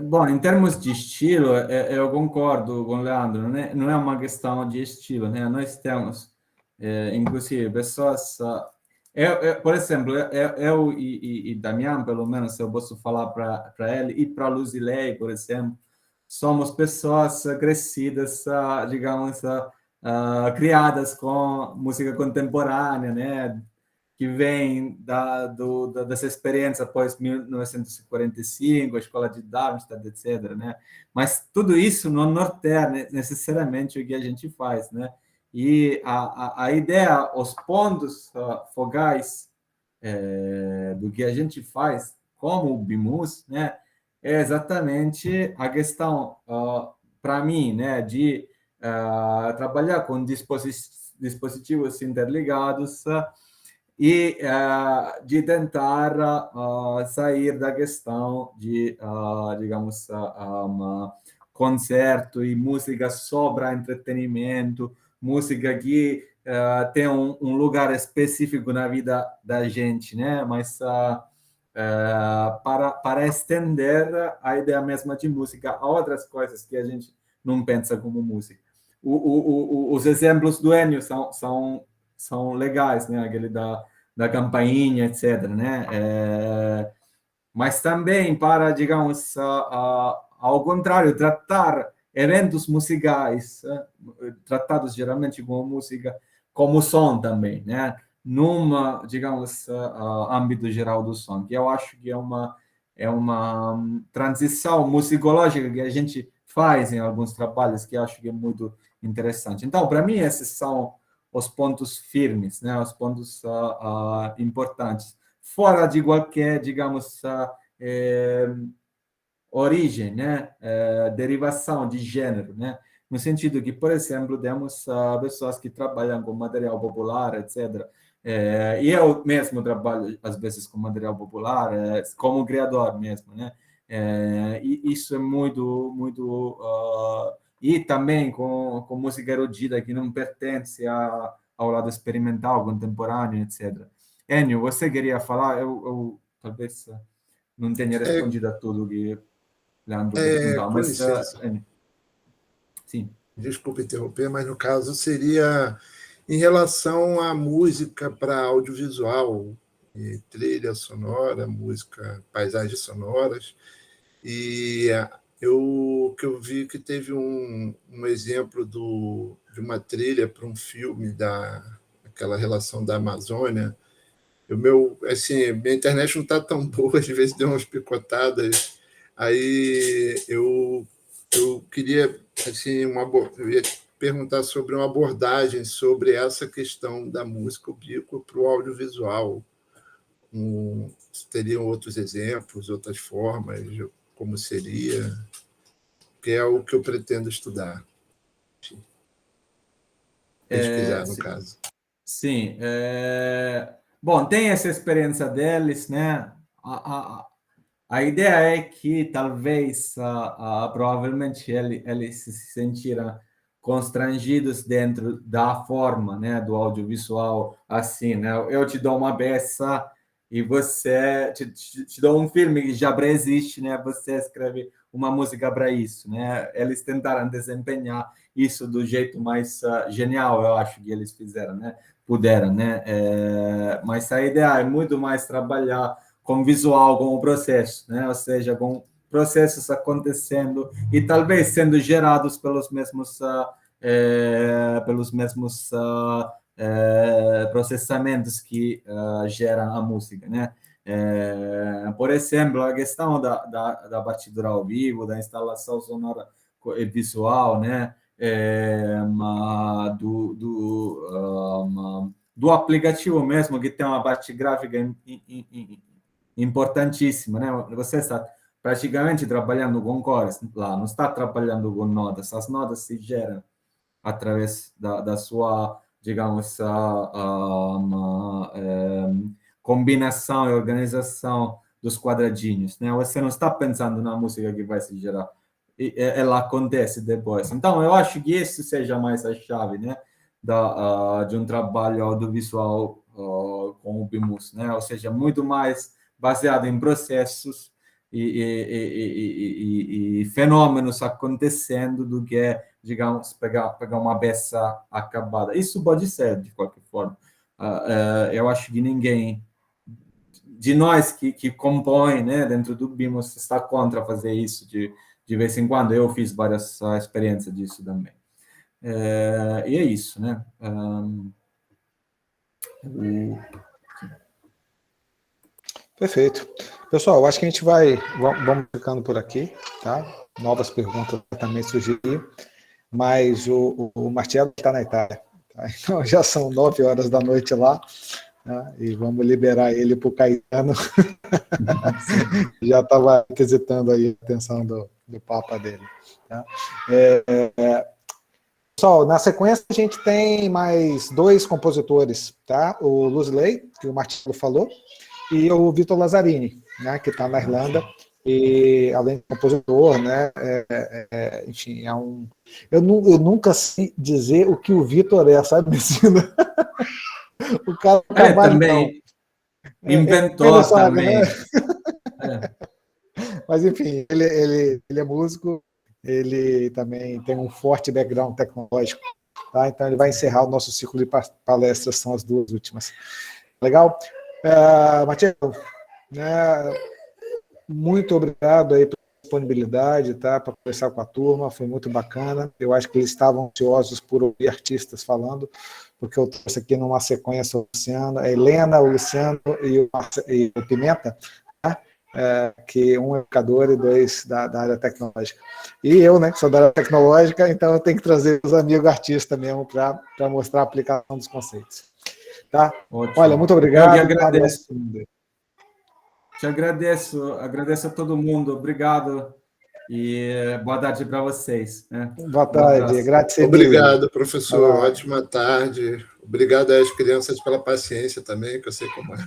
Bom, em termos de estilo, eu concordo com o Leandro, não é uma questão de estilo, né? Nós temos, inclusive, pessoas... por exemplo, eu e Damián, pelo menos, eu posso falar para ele, e para Luzilei, por exemplo, somos pessoas crescidas, digamos, criadas com música contemporânea, né? Que vem dessa experiência após 1945, a escola de Darmstadt, etc., né? Mas tudo isso não norteia necessariamente o que a gente faz, né? E a ideia, os pontos fogais do que a gente faz, como o BIMUS, né? É exatamente a questão, para mim, né? De trabalhar com dispositivos interligados, e de tentar sair da questão de, digamos, concerto e música só para entretenimento, música que tem um lugar específico na vida da gente, né? Mas para estender a ideia mesma de música a outras coisas que a gente não pensa como música. Os exemplos do Ennio são legais, né? Aquele da campainha, etc., né? Mas também para, digamos, ao contrário, tratar eventos musicais, tratados geralmente como música, como som também, né? Digamos, âmbito geral do som, que eu acho que é uma é uma transição musicológica que a gente faz em alguns trabalhos que acho que é muito interessante. Então, para mim, esses são os pontos firmes, né? Os pontos importantes, fora de qualquer, digamos, origem, né? Derivação de gênero, né? No sentido que, por exemplo, temos pessoas que trabalham com material popular, etc. E eu mesmo trabalho, às vezes, com material popular, como criador mesmo, né? E isso é muito, muito... e também com música erudita, que não pertence ao lado experimental, contemporâneo, etc. Enio, você queria falar? Eu talvez não tenha respondido a tudo que Leandro perguntou, Com mas... licença, sim. desculpe interromper, mas no caso seria em relação à música para audiovisual, e trilha sonora, música, paisagens sonoras. E que eu vi que teve um exemplo de uma trilha para um filme aquela relação da Amazônia. Assim, minha internet não está tão boa, às vezes deu umas picotadas. Aí eu queria assim, eu ia perguntar sobre uma abordagem sobre essa questão da música ubíqua para o audiovisual. Teriam outros exemplos, outras formas, como seria, que é o que eu pretendo estudar. Pesquisar, no caso. Sim. Bom, tem essa experiência deles, né? A ideia é que talvez, provavelmente, eles se sentiram constrangidos dentro da forma, né, do audiovisual, assim, né? Eu te dou uma peça e você te dou um filme que já existe, né? Você escreve uma música para isso, né? Eles tentaram desempenhar isso do jeito mais genial, eu acho que eles fizeram, né? Puderam, né? Mas a ideia é muito mais trabalhar com visual, com o processo, né? Ou seja, com processos acontecendo e talvez sendo gerados pelos mesmos processamentos que geram a música, né? Por exemplo, a questão da partitura ao vivo, da instalação sonora e visual, né? Do aplicativo mesmo, que tem uma parte gráfica importantíssima, né? Você está praticamente trabalhando com cores lá, não está trabalhando com notas. As notas se geram através da sua, digamos, combinação e organização dos quadradinhos, né? Você não está pensando na música que vai se gerar, ela acontece depois. Então, eu acho que isso seja mais a chave, né? De um trabalho audiovisual com o BIMUS, né? Ou seja, muito mais baseado em processos e fenômenos acontecendo do que, digamos, pegar uma peça acabada. Isso pode ser, de qualquer forma. Eu acho que ninguém de nós que compõe, né, dentro do BIMUS está contra fazer isso de vez em quando. Eu fiz várias experiências disso também. E é isso, né? Perfeito. Pessoal, eu acho que a gente vamos ficando por aqui, tá? Novas perguntas também surgiriam, mas o Marcelo está na Itália, tá? Então já são 9 horas da noite lá, né? E vamos liberar ele para o Caetano. Já estava requisitando aí a atenção do Papa dele. Tá? Pessoal, na sequência a gente tem mais 2 compositores, tá? O Luzley, que o Marcelo falou, e o Vitor Lazzarini, né, que está na Irlanda, e além de compositor, né, enfim, eu nunca sei dizer o que o Vitor sabe, Messina? O cara trabalha também inventou também. Né? Mas enfim, ele é músico, ele também tem um forte background tecnológico, tá? Então ele vai encerrar o nosso ciclo de palestras, são as 2 últimas. Legal? Matheus, né, muito obrigado aí pela disponibilidade, tá, para conversar com a turma, foi muito bacana. Eu acho que eles estavam ansiosos por ouvir artistas falando, porque eu trouxe aqui numa sequência o Luciano, a Helena, o Luciano e o Pimenta, tá? que um educador e dois da área tecnológica. E eu, né, que sou da área tecnológica, então eu tenho que trazer os amigos artistas mesmo para mostrar a aplicação dos conceitos. Tá? Ótimo. Olha, muito obrigado. Eu agradeço. Te agradeço a todo mundo. Obrigado e boa tarde para vocês. Né? Boa tarde. Grazie. Obrigado, professor. Ótima tarde. Obrigado às crianças pela paciência também, que eu sei como é.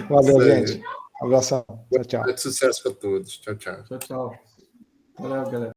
Valeu, gente. Abração. Tchau, tchau. Sucesso para todos. Tchau, tchau. Tchau, tchau. Valeu, galera.